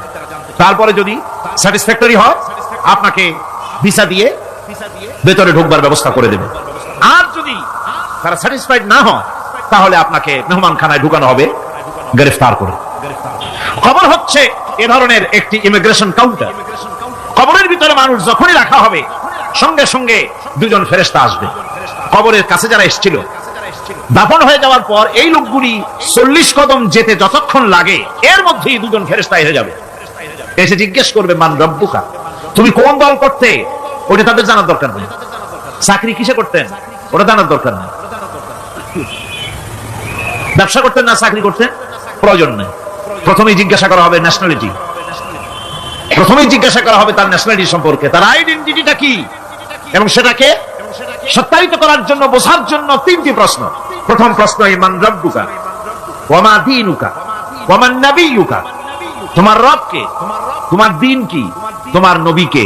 তারপরে যদি স্যাটিসফ্যাক্টরি হয়, আপনাকে ভিসা দিয়ে ভেতরে ঢোকবার ব্যবস্থা করে দেবে। আর যদি তারা স্যাটিসফাইড না হয়, তাহলে আপনাকে মেহমানখানায় ঢুকানো হবে গ্রেফতার করে। কবর হচ্ছে এ ধরনের একটি ইমিগ্রেশন কাউন্টার। কবরের ভিতরে মানুষ যখনই রাখা হবে, সঙ্গে সঙ্গে দুজন ফেরেশতা আসবে। কবরের কাছে যারা এসেছিল, দাফন হয়ে যাওয়ার পর এই লোকগুলি 40 কদম যেতে যতক্ষণ লাগে, এর মধ্যেই দুজন ফেরেশতা এসে যাবে। এসে জিজ্ঞেস করবে, মান রব্বুকা, তুমি কোন দল করতে? ওটা তাদের জানার দরকার নেই। চাকরি কিসে করতেন ওটা জানার দরকার নেই। ব্যবসা করতেন না চাকরি করতেন, প্রয়োজন নেই। প্রথমেই জিজ্ঞাসা করা হবে ন্যাশনালিটি, প্রথমেই জিজ্ঞাসা করা হবে তার ন্যাশনালিটি সম্পর্কে, তার আইডেন্টিটিটা কি, এবং সেটাকে সত্যায়িত করার জন্য, বোঝার জন্য 3টি প্রশ্ন। প্রথম প্রশ্ন, মান রব্বুকা ওয়া মা দীনুকা ওয়া মান নাবিয়্যুকা, তোমার রব কে, তোমার দ্বীন কি, তোমার নবী কে।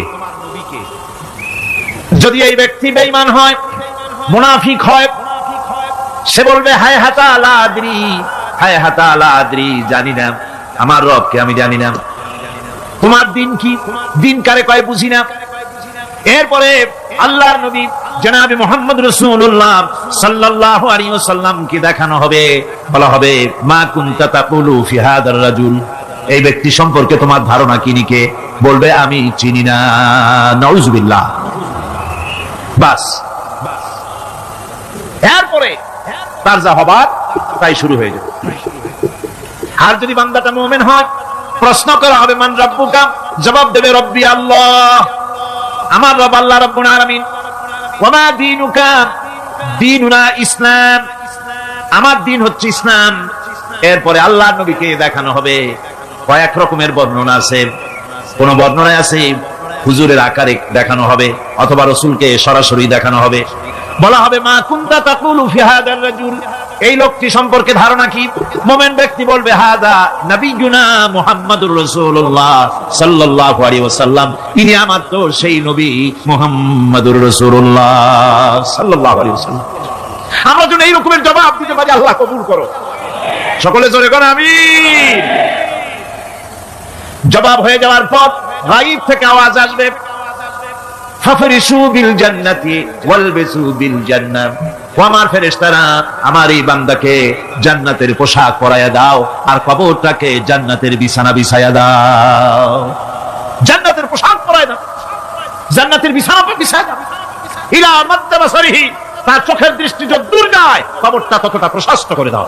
যদি এই ব্যক্তি বেঈমান হয়, মুনাফিক হয়, সে বলবে, হায় হাতা লা আদরি, হায় হাতা লা আদরি, জানি না আমার রব কে, আমি জানি না। তোমার দ্বীন কি, দ্বীন কারে কয় বুঝি না। এরপরে আল্লাহর নবী জনাবে মুহাম্মদ রাসূলুল্লাহ সাল্লাল্লাহু আলাইহি ওয়াসাল্লাম কে দেখানো হবে, বলা হবে, মা কুনতা তাকুলু ফি হাদার রাজুল, এই ব্যক্তি সম্পর্কে তোমার ধারণা কি নিকে? বলবে, আমি চিনি না। নাউযুবিল্লাহ। বাস, এরপরে তার যা হবার তাই শুরু হয়ে যাবে। আর যদি বান্দাটা মুমিন হয়, প্রশ্ন করা হবে, মান রব্বুকা, জবাব দেবে, রব্বি আল্লাহ, আমার রব আল্লাহ রাব্বুল আলামিন। ওয়া মা দীনুকা, দীনুনা ইসলাম, আমার দ্বীন হচ্ছে ইসলাম। এরপরে আল্লাহর নবীকে দেখানো হবে। কয়েক রকমের বর্ণনা আছে। কোন বর্ণনায় আছে হুজুরের আকারে দেখানো হবে, অথবা রাসূলকে সরাসরি দেখানো হবে। বলা হবে, মা কুনতা তাকুলু ফি হাদার রাজুল, এই লোকটি সম্পর্কে ধারণা কি? মুমিন ব্যক্তি বলবে, হাদা নবিয়ুনা মুহাম্মাদুর রাসূলুল্লাহ সাল্লাল্লাহু আলাইহি ওয়াসাল্লাম, ইনি আমার তো সেই নবী মুহাম্মাদুর রাসূলুল্লাহ সাল্লাল্লাহু আলাইহি ওয়াসাল্লাম। আমরা যেন এই রকমের জবাব দিতে পারি, আল্লাহ কবুল করো। সকলে জোরে করো আমিন। জবাব হয়ে যাওয়ার পর গায়ব থেকে আওয়াজ আসবে, ফাফরিশু বিল জান্নাতি ওয়ালবিসু বিল জান্নাহ, ও আমার ফেরেশতারা, আমার এই বান্দাকে জান্নাতের পোশাক পরায়া দাও, আর কবরটাকে জান্নাতের বিছানা বিছায়া দাও। জান্নাতের পোশাক পরায়া দাও, জান্নাতের বিছানা বিছায়া দাও। ইলা মাদ্দা বাসারিহি, তার চোখের দৃষ্টি যত দূর যায়, কবরটা ততটা প্রশস্ত করে দাও।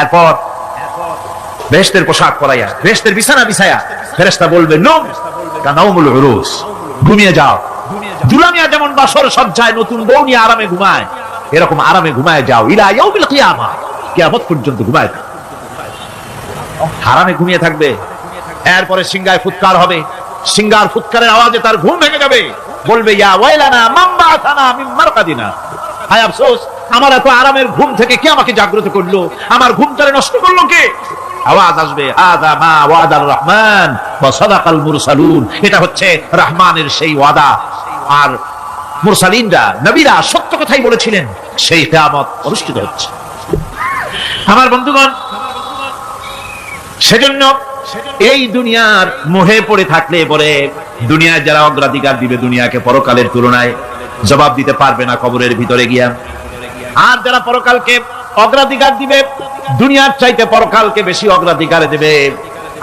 এরপর বেহেশতের পোশাক পরাইয়া, বেহেশতের বিছানা বিছায়া, ফেরেশতা বলবে, নম কানাউমুল উরুস, ঘুমিয়ে যাও। দুলামিয়া যেমন বাসর সজ্জায় নতুন বউ নিয়ে আরামে ঘুমায়, এরকম আরামে ঘুমায় যাও। ইলা ইয়াউমিল কিয়ামা, কিয়ামত পর্যন্ত ঘুমায় থাকবে, আরামে ঘুমিয়ে থাকবে। এরপরে সিংহায় ফুৎকার হবে, সিংহার ফুৎকারের আওয়াজে তার ঘুম ভেঙে যাবে। বলবে, ইয়া ওয়াইলানা মান বাআসানা মিন মারকাদিনা, হায় আফসোস, আমার এত আরামের ঘুম থেকে কে আমাকে জাগ্রত করলো? আমার ঘুমটারে নষ্ট করলো কে? আওয়াজ আসবে, হাযা মা ওয়াদার রহমান ওয়া সাদাকাল মুরসালুন। এটা হচ্ছে রহমানের সেই ওয়াদা, আর মুরসালিনরা, নবীরা সত্য কথাই বলেছিলেন। সেই কিয়ামত অনুষ্ঠিত হচ্ছে। আমার বন্ধুগণ, সেজন্য এই দুনিয়ার মোহে পড়ে থাকলে পরে দুনিয়ায় যারা অগ্রাধিকার দিবে দুনিয়াকে পরকালের তুলনায়, জবাব দিতে পারবে না কবরের ভিতরে গিয়া। আর যারা পরকালকে অগ্রাধিকার দিবে, দুনিয়ার চাইতে পরকালকে বেশি অগ্রাধিকার দেবে,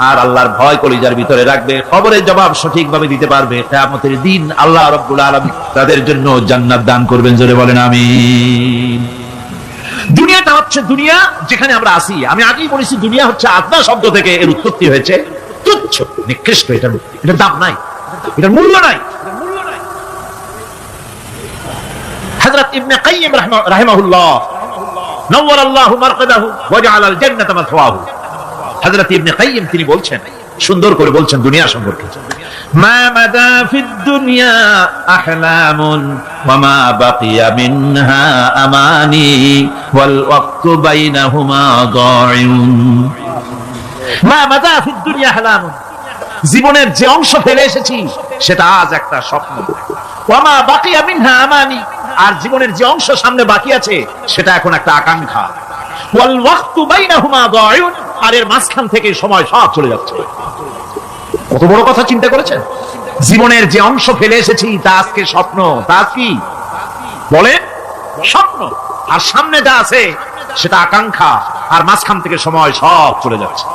আর আল্লাহর ভয় কলিজার ভিতরে রাখবে, কবরের জবাব সঠিকভাবে দিতে পারবে, কিয়ামতের দিন আল্লাহ রাব্বুল আলামিন তাদের জন্য জান্নাত দান করবেন। জোরে বলেন আমিন। দুনিয়াটা হচ্ছে দুনিয়া যেখানে আমরা আছি। আমি আগেই বলেছি, দুনিয়া হচ্ছে আদনা শব্দ থেকে এর উৎপত্তি হয়েছে। তুচ্ছ, নিকৃষ্ট, এটার দাম নাই, এটার মূল্য নাই। হযরত ইবনে কাইয়্যিম রাহিমাহুল্লাহ নওয়ারাল্লাহু মারকাদাহু ওয়া জাআলাল জান্নাতা মাথওয়াহু, হযরত ইবনে কাইয়্যিম তিনি বলছেন, সুন্দর করে বলছেন দুনিয়া সম্পর্কে, মা মাদা ফিদ দুনিয়া আহলামুন ওয়া মা বাকিয়া মিনহা আমানি ওয়াল ওয়াক্তু বাইনাহুমা দাইউন। মা মাদা ফিদ দুনিয়া আহলামুন, জীবনের যে অংশ ফেলে এসেছি সেটা আজ একটা স্বপ্ন। ওয়া মা বাকিয়া মিনহা আমানি, আর জীবনের যে অংশ সামনে বাকি আছে সেটা এখন একটা আকাঙ্ক্ষা। ওয়াল ওয়াক্তু বাইনাহুমা দাইউন, আর এর মাঝখান থেকে সময় সব চলে যাচ্ছে। কত বড় কথা চিন্তা করেছেন? জীবনের যে অংশ ফেলে এসেছি তা আজকে স্বপ্ন, তা কি বলে স্বপ্ন, আর সামনে যা আছে সেটা আকাঙ্ক্ষা, আর মাঝখান থেকে সময় সব চলে যাচ্ছে।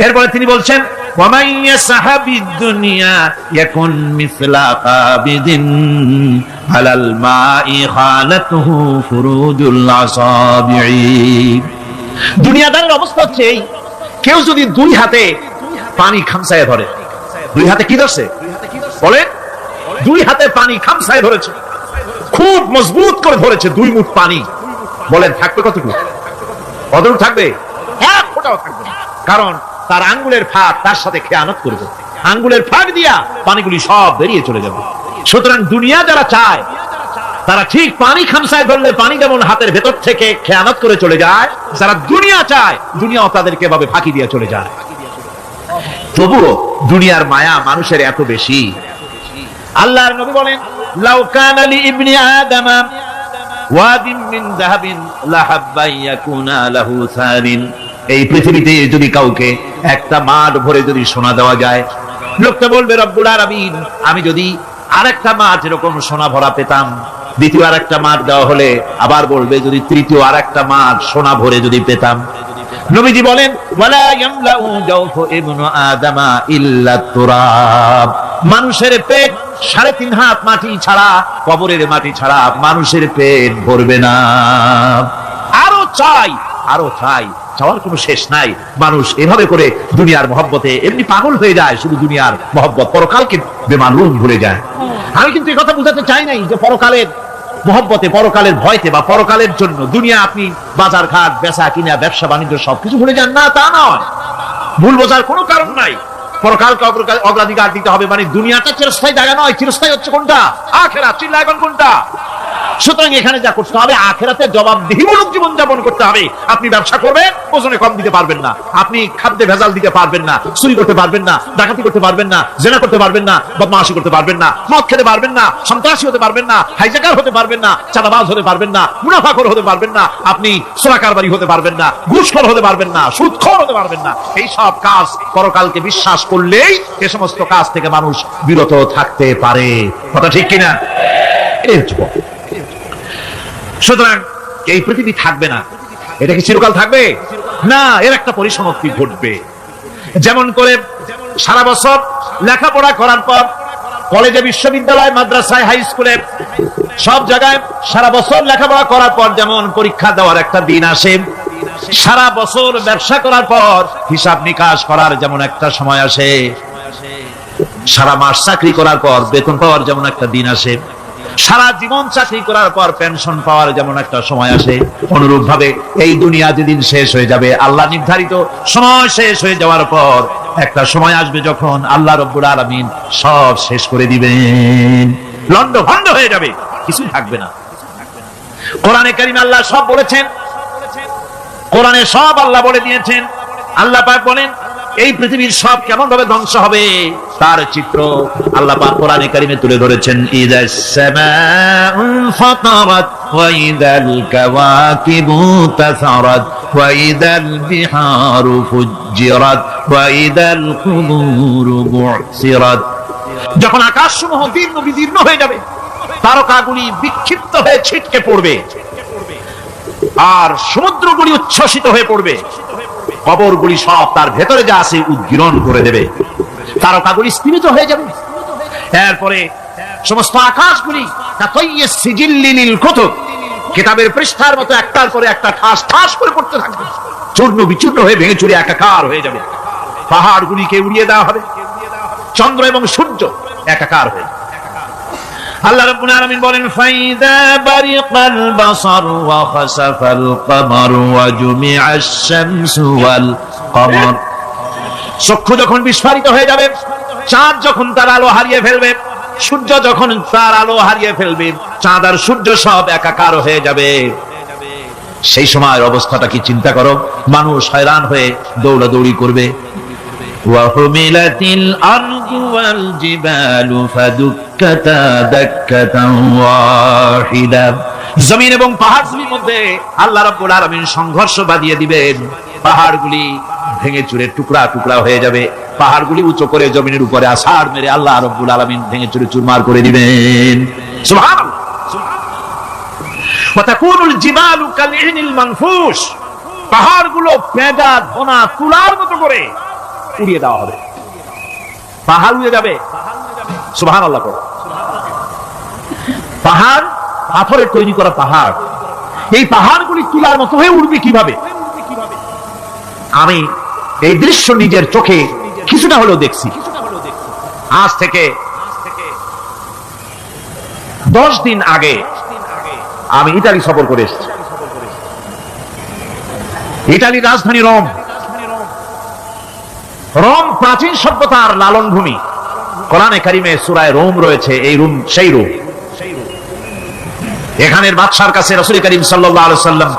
এরপরে তিনি বলছেন, ওয়ামান ইয়াসহাবিদ দুনিয়া ইয়াকুন মিসলা কাবিদিন আলাল মাই খালাতুহু ফুরুজুল আসাবিঈ। দুনিয়াদারের অবস্থা হচ্ছে এই, কেউ যদি দুই হাতে পানি খামসায় ধরে, দুই হাতে কি ধরছে বলে? দুই হাতে পানি খামসায় ধরেছে, খুব মজবুত করে ধরেছে, দুই মুঠ পানি। বলেন থাকবে কতটুকু? কতটুকু থাকবে? এক ফোঁটাও থাকবে না, কারণ তার আঙ্গুলের ফাঁক তার সাথে খেয়ানত করবে, আঙ্গুলের ফাঁক দিয়া পানিগুলি সব বেরিয়ে চলে যাবে। সুতরাং দুনিয়া যারা চায় তারা ঠিক পানি খামসায় ধরলে পানি যেমন হাতের ভেতর থেকে খেয়ানত করে চলে যায়, যারা দুনিয়া চায় দুনিয়াও তাদেরকে এভাবে ফাঁকি দিয়ে চলে যায়। তবুও দুনিয়ার মায়া মানুষের এত বেশি। আল্লাহর নবী বলেন, লাউ কানা লি ইবনি আদামা ওয়াদিন মিন যাহাবিন লাহাব্বা ইয়াকুনা লাহু সারিন। এই পৃথিবীতে যদি কাউকে একটা মাঠ ভরে যদি সোনা দেওয়া যায়, লোকটা বলবে রব্বুল আলামিন, আমি যদি আরেকটা মাঠ এরকম সোনা ভরা পেতাম। দ্বিতীয় আরেকটা মাঠ দেওয়া হলে আবার বলবে, যদি তৃতীয় আরেকটা মাঠ সোনা ভরে যদি পেতাম। নবীজি বলেন, ওয়ালা ইয়ামলাউ জাওফু ইবনু আদামা ইল্লা তুরাব। মানুষের পেট 3.5 হাত মাটি ছাড়া, কবরের মাটি ছাড়া মানুষের পেট ভরবে না। আরো চাই, আরো চাই, চাওয়ার কোনো শেষ নাই। মানুষ এভাবে করে দুনিয়ার মহব্বতে এমনি পাগল হয়ে যায়, শুধু দুনিয়ার মহব্বত, পরকালকে বেমালুম ভুলে যায়। আমি কিন্তু এই কথা বুঝাতে চাই নাই যে পরকালের মহব্বতে, পরকালের ভয়তে বা পরকালের জন্য দুনিয়া আপনি বাজার ঘাট, বেচা কিনা, ব্যবসা বাণিজ্য সবকিছু ভুলে যান, না তা নয়। ভুল বোঝার কোনো কারণ নাই। পরকালকে অগ্রাধিকার দিতে হবে, মানে দুনিয়াটা চিরস্থায়ী জায়গা নয়। চিরস্থায়ী হচ্ছে কোনটা? আখিরাত। চিল্লা এখন কোনটা? সুতরাং এখানে যা করতে হবে, আখিরাতে জবাবদিহিমূলক জীবন যাপন করতে হবে। আপনি ব্যবসা করবেন, ওজনে কম দিতে পারবেন না। আপনি খাদ্যে ভেজাল দিতে পারবেন না, চুরি করতে পারবেন না, ডাকাতি করতে পারবেন না, জেনা করতে পারবেন না, বদমাশি করতে পারবেন না, মদ খেতে পারবেন না, সন্ত্রাসী হতে পারবেন না, হাইজ্যাকার হতে পারবেন না, চাঁদাবাজ হতে পারবেন না, মুনাফাখোর হতে পারবেন না, আপনি চোরাকারবারি হতে পারবেন না, ঘুষখোর হতে পারবেন না, সুদখোর হতে পারবেন না। এই সব কাজ পরকালকে বিশ্বাস করলেই এ সমস্ত কাজ থেকে মানুষ বিরত থাকতে পারে। কথা ঠিক কিনা? সুতরাং এই পৃথিবী থাকবে না, এটা কি চিরকাল থাকবে না? এর একটা পরিসমাপ্তি ঘটবে। যেমন করে সারা বছর লেখাপড়া করার পর কলেজে, বিশ্ববিদ্যালয়, মাদ্রাসায়, হাই স্কুলে, সব জায়গায় সারা বছর লেখাপড়া করার পর যেমন পরীক্ষা দেওয়ার একটা দিন আসে, সারা বছর ব্যবসা করার পর হিসাব নিকাশ করার যেমন একটা সময় আসে, সারা মাস চাকরি করার পর বেতন পাওয়ার যেমন একটা দিন আসে, সারা জীবন চাকরি করার পর পেনশন পাওয়ার যেমন একটা সময় আসে, অনুরূপ ভাবে এই দুনিয়া যেদিন শেষ হয়ে যাবে, আল্লাহ নির্ধারিত সময় শেষ হয়ে যাওয়ার পর একটা সময় আসবে যখন আল্লাহ রব্বুল আলামিন সব শেষ করে দিবেন, লন্ডভন্ড হয়ে যাবে, কিছু থাকবে না। কোরআনে কারীমে আল্লাহ সব বলেছেন, কোরআনে সব আল্লাহ বলে দিয়েছেন। আল্লাহ পাক বলেন এই পৃথিবীর সব কেমন ভাবে ধ্বংস হবে তার চিত্র আল্লাহ পাক কোরআনে কারীমে তুলে ধরেছেন। ইযাস সামাউ ফাতারাত ওয়া ইযাল কাওয়াকিবু তাসারাত ওয়া ইযাল বিহারু ফুজ্জিরাত ওয়া ইযাল কুবুরু বু'সিরাত। যখন আকাশসমূহ দীর্ঘ বিদীর্ণ হয়ে যাবে, তারকাগুলি বিক্ষিপ্ত হয়ে ছিটকে পড়বে, আর সমুদ্রগুলি উচ্ছ্বসিত হয়ে পড়বে, কবরগুলি সব তার ভেতরে যা আছে উদ্গীরণ করে দেবে, তারকাগুলি স্থিমিত হয়ে যাবে। এরপরে সমস্ত আকাশগুলি কাতাইয়িস সিজিল্লিল কুতুব, কিতাবের পৃষ্ঠার মতো একটার পরে একটা ঠাস ঠাস করে পড়তে থাকবে, চূর্ণ বিচূর্ণ হয়ে ভেঙে চুরে একাকার হয়ে যাবে। পাহাড়গুলিকে উড়িয়ে দেওয়া হবে, চন্দ্র এবং সূর্য একাকার হয়ে। আল্লাহ রাব্বুল আলামিন বলেন ফাইদা বারিকাল বাসার ওয়া খাসাফাল কমার ওয়া জুমিআশ শামসু ওয়াল কমার। চক্ষু যখন বিস্ফারিত হয়ে যাবে, চাঁদ যখন তার আলো হারিয়ে ফেলবে, সূর্য যখন তার আলো হারিয়ে ফেলবে, চাঁদ আর সূর্য সব একাকার হয়ে যাবে, সেই সময়ের অবস্থাটা কি চিন্তা করো। মানুষ হয়রান হয়ে দৌড়াদৌড়ি করবে। وحملت الأرض والجبال فدكتا دكة واحدة। জমিন এবং পাহাড়গুলির মধ্যে আল্লাহ রাব্বুল আলামিন সংঘর্ষ বাঁধিয়ে দিবেন, পাহাড়গুলি ভেঙে চুরে টুকরা টুকরা হয়ে যাবে, পাহাড়গুলি উঁচু করে জমিনের উপরে আছাড় মেরে আল্লাহ রাব্বুল আলামিন ভেঙে চুরে চুরমার করে দিবেন। সুবহানাল্লাহ। ওয়া তাকুনুল জিবালু কালইহনিল মানফুশ, পাহাড়গুলো পেঁজা ধোনা তুলার মতো করে উড়িয়ে দেওয়া হবে, পাহাড় উড়ে যাবে। সুবহানাল্লাহ। পাহাড় পাথরের তৈরি করা পাহাড়, এই পাহাড়গুলি তুলার মতো হয়ে উড়বে কিভাবে? আমি এই দৃশ্য নিজের চোখে কিছুটা হলেও দেখছি। আজ থেকে 10 দিন আগে আমি ইতালি সফর করে এসেছি। ইতালির রাজধানী রোম। রোম প্রাচীন সভ্যতার লালন ভূমি। কোরআনে কারিমে সূরায়ে রোম রয়েছে, এই রোম সেই রোম। এখানের বাদশার কাছে রাসূল করিম সাল্লাল্লাহু আলাইহি ওয়াসাল্লাম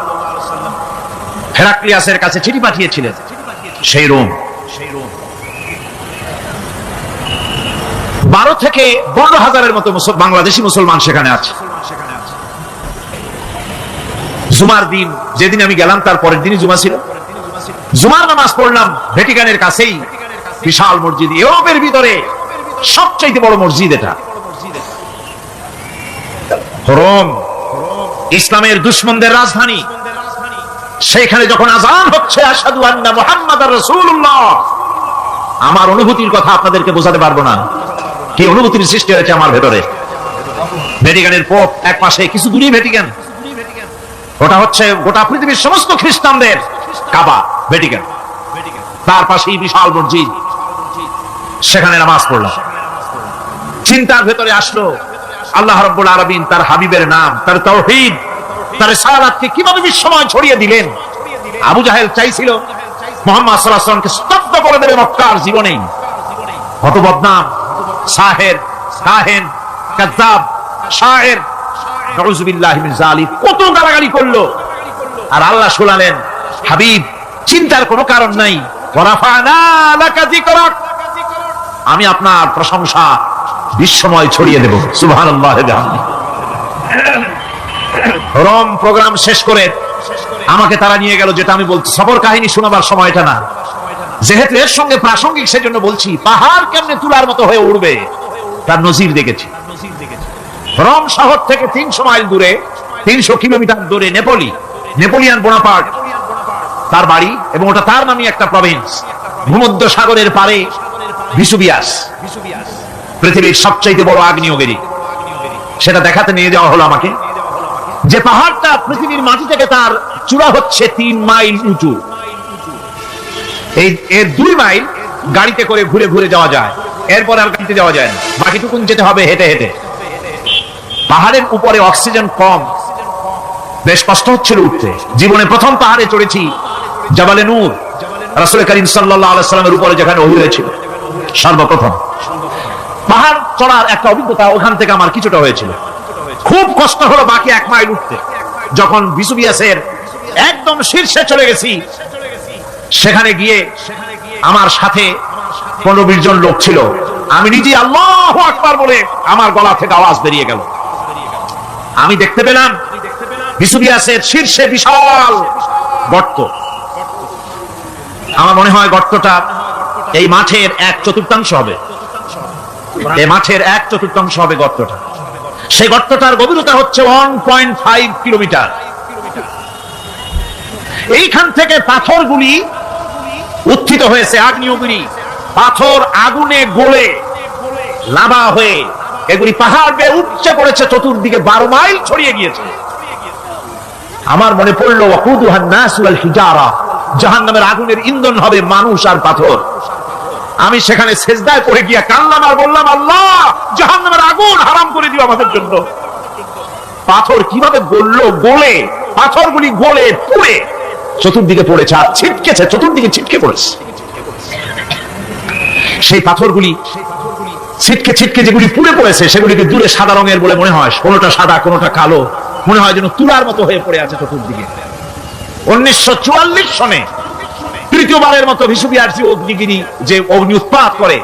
হেরাক্লিয়াসের কাছে চিঠি পাঠিয়েছিলেন, সেই রোম। 12 থেকে 15,000-এর মতো বাংলাদেশি মুসলমান সেখানে আছে। জুমার দিন যেদিন আমি গেলাম তার পরের দিনই জুমা ছিল। জুমার নামাজ পড়লাম ভ্যাটিকানের কাছেই বিশাল মসজিদ, ইউরোপের ভিতরে সবচেয়ে বড় মসজিদ এটা। রোম ইসলামের দুশমনদের রাজধানী। সেখানে যখন আযান হচ্ছে আশহাদু আন্না মুহাম্মাদার রাসূলুল্লাহ, আমার অনুভূতির কথা আপনাদেরকে বোঝাতে পারবো না, কি অনুভূতির সৃষ্টি হয়েছে আমার ভেতরে। ভ্যাটিকানের পোপ এক পাশে, কিছু দূরেই ভ্যাটিকান, ওটা হচ্ছে গোটা পৃথিবীর সমস্ত খ্রিস্টানদের কাবা, ভ্যাটিকান। তার পাশেই বিশাল মসজিদ, সেখানে নামাজ পড়লাম। চিন্তার ভেতরে আসলো আল্লাহ রাব্বুল আলামিন তার হাবিবের নাম, তার তাওহীদ, তার রিসালাতকে কিভাবে বিশ্বময় ছড়িয়ে দিলেন। আবু জাহেল চাইছিল মুহাম্মদ সাল্লাল্লাহু আলাইহি ওয়াসাল্লামকে স্তব্ধ করে দেবে মক্কার জীবনেই। কত বদনাম, সাহের, কাহেন, কাযযাব, শায়ের, নাউযুবিল্লাহি মিন যালিক, কত গালাগালি করলো। আর আল্লাহ শুনালেন, হাবিব চিন্তার কোনো কারণ নাই, ওয়ারাফা'না লাকা যিকরাক, আমি আপনার প্রশংসা বিশ্বময় ছড়িয়ে দেব। সুবহানাল্লাহ। রোম প্রোগ্রাম শেষ করে আমাকে তারা নিয়ে গেল, যেটা আমি বলছি সফর কাহিনী শোনাবার সময়টা না, যেহেতু এর সঙ্গে প্রাসঙ্গিক সেজন্য বলছি। পাহাড় কেমনে তুলার মতো হয়ে উড়বে তার নজির দেখেছি। রোম শহর থেকে 300 মাইল দূরে, 300 কিলোমিটার দূরে নেপোলিয়ান বোনাপার্ট তার বাড়ি, এবং ওটা তার নামই একটা প্রভিন্স। ভূমধ্য সাগরের পারে ভিসুভিয়াস, পৃথিবীর সবচেয়ে বড় আগ্নেয়গিরি, সেটা দেখাতে নিয়ে যাওয়া হলো আমাকে। যে পাহাড়টা পৃথিবীর মাটি থেকে তার চূড়া হচ্ছে 3 মাইল উঁচু। এর 2 মাইল গাড়িতে করে ঘুরে ঘুরে যাওয়া যায়, এরপর আর গাড়িতে যাওয়া যায় না, বাকিটুকুন যেতে হবে হেঁটে হেঁটে। পাহাড়ের উপরে অক্সিজেন কম, বেশ কষ্ট হচ্ছিল উঠতে। জীবনে প্রথম পাহাড়ে চড়েছি, জাবালে নূর, রাসূল করিম সাল্লাল্লাহু আলাইহি ওয়াসাল্লামের উপরে যেখানে ওহী হয়েছিল সর্বপ্রথম। পাহাড় চড়ার একটা অভিজ্ঞতা ওখান থেকে আমার কিছুটা হয়েছিল। খুব কষ্ট হলো বাকি 1 মাইল উঠতে। যখন বিসুবিয়াসের একদম শীর্ষে চলে গেছি, সেখানে গিয়ে আমার সাথে 15-20 জন লোক ছিল। আমি নিজে আল্লাহু আকবার বলে আমার গলা থেকে আওয়াজ বেরিয়ে গেল। আমি দেখতে পেলাম বিসুবিয়াসের শীর্ষে বিশাল গর্ত। আমার মনে হয় গর্তটা এই মাঠের 1/4 হবে। এই মাঠের 1/4 হবে গর্তটা। সেই গর্তটার গভীরতা হচ্ছে 1.5 কিলোমিটার। এইখান থেকে পাথরগুলি উত্থিত হয়েছে, আগ্নেয়গিরি পাথর আগুনে গলে লাভা হয়ে এগুলি পাহাড় বেয়ে উচ্চে পড়েছে, চতুর্দিকে 12 মাইল ছড়িয়ে গিয়েছে। আমার মনে পড়লো ওয়াকুদুহান নাস ওয়াল হিজারা, জাহান্নামের আগুনের ইন্ধন হবে মানুষ আর পাথর। আমি সেখানে সেজদায় পড়ে গিয়ে কাঁদলাম আর বললাম, আল্লাহ জাহান্নামের আগুন হারাম করে দিও আমাদের জন্য। পাথর কিভাবে গললো, গলে পাথরগুলি গলে পুড়ে চতুর্দিকে পড়েছে আর ছিটকেছে, চতুর্দিকে ছিটকে পড়েছে। সেই পাথরগুলি ছিটকে ছিটকে যেগুলি পুড়ে পড়েছে সেগুলিকে দূরে সাদা রঙের বলে মনে হয়, কোনোটা সাদা কোনোটা কালো, মনে হয় যেন তুলার মতো হয়ে পড়ে আছে চতুর্দিকে। 1944 সনে তৃতীয়বারের মতো বিসুবিয়াস অগ্নিগিরি যে অগ্নি উৎপাত করে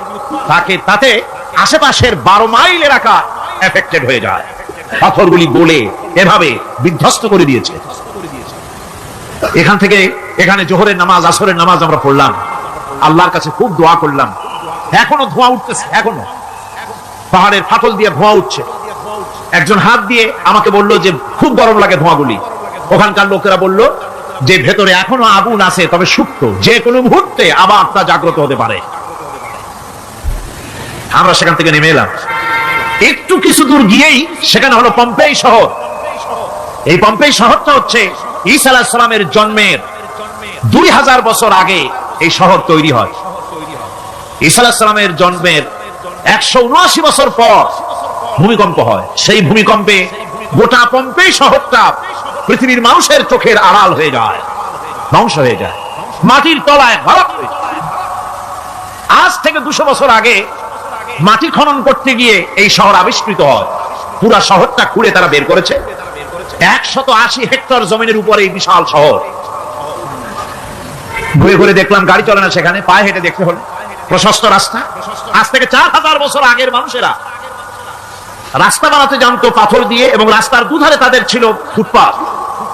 তাতে আশেপাশের 12 মাইল এলাকা এফেক্টেড হয়ে যায়। পাথরগুলি গলে এভাবে বিধ্বস্ত করে দিয়েছে। এখান থেকে এখানে জোহরের নামাজ, আসরের নামাজ আমরা পড়লাম, আল্লাহর কাছে খুব দোয়া করলাম। এখনো ধোঁয়া উঠতেছে, এখনো পাহাড়ের ফাটল দিয়ে ধোঁয়া উঠছে। একজন হাত দিয়ে আমাকে বলল যে খুব গরম লাগে ধোঁয়াগুলি। ওখানকার লোকেরা বলল যে ভেতরে এখনো আগুন আছে, তবে সুপ্ত, যে কোনো মুহূর্তে আবার তা জাগ্রত হতে পারে। আমরা সেখান থেকে নেমে এলাম। একটু কিছু দূর গিয়েই সেখানে হলো পম্পেই শহর। এই পম্পেই শহরটা হচ্ছে ঈসা আলাইহিস সালামের জন্মের 2000 বছর আগে এই শহর তৈরি হয়। ঈসা আলাইহিস সালামের জন্মের 179 বছর পর ভূমিকম্প হয়। সেই ভূমিকম্পে গোটা পম্পেই শহরটা পৃথিবীর মানুষের চোখের আড়াল হয়ে যায়, ধ্বংস হয়ে যায়, মাটির তলায় ভরাট হয়ে যায়। আজ থেকে 200 বছর আগে মাটি খনন করতে গিয়ে এই শহর আবিষ্কৃত হয়। পুরা শহরটা খুঁড়ে তারা বের করেছে। 180 হেক্টর জমিনের উপরে এই বিশাল শহর। ঘুরে ঘুরে দেখলাম, গাড়ি চলে না সেখানে, পায়ে হেঁটে দেখতে হলো। প্রশস্ত রাস্তা। আজ থেকে 4000 বছর আগের মানুষেরা রাস্তা বানাতে জানতো পাথর দিয়ে, এবং রাস্তার দুধারে তাদের ছিল ফুটপাত,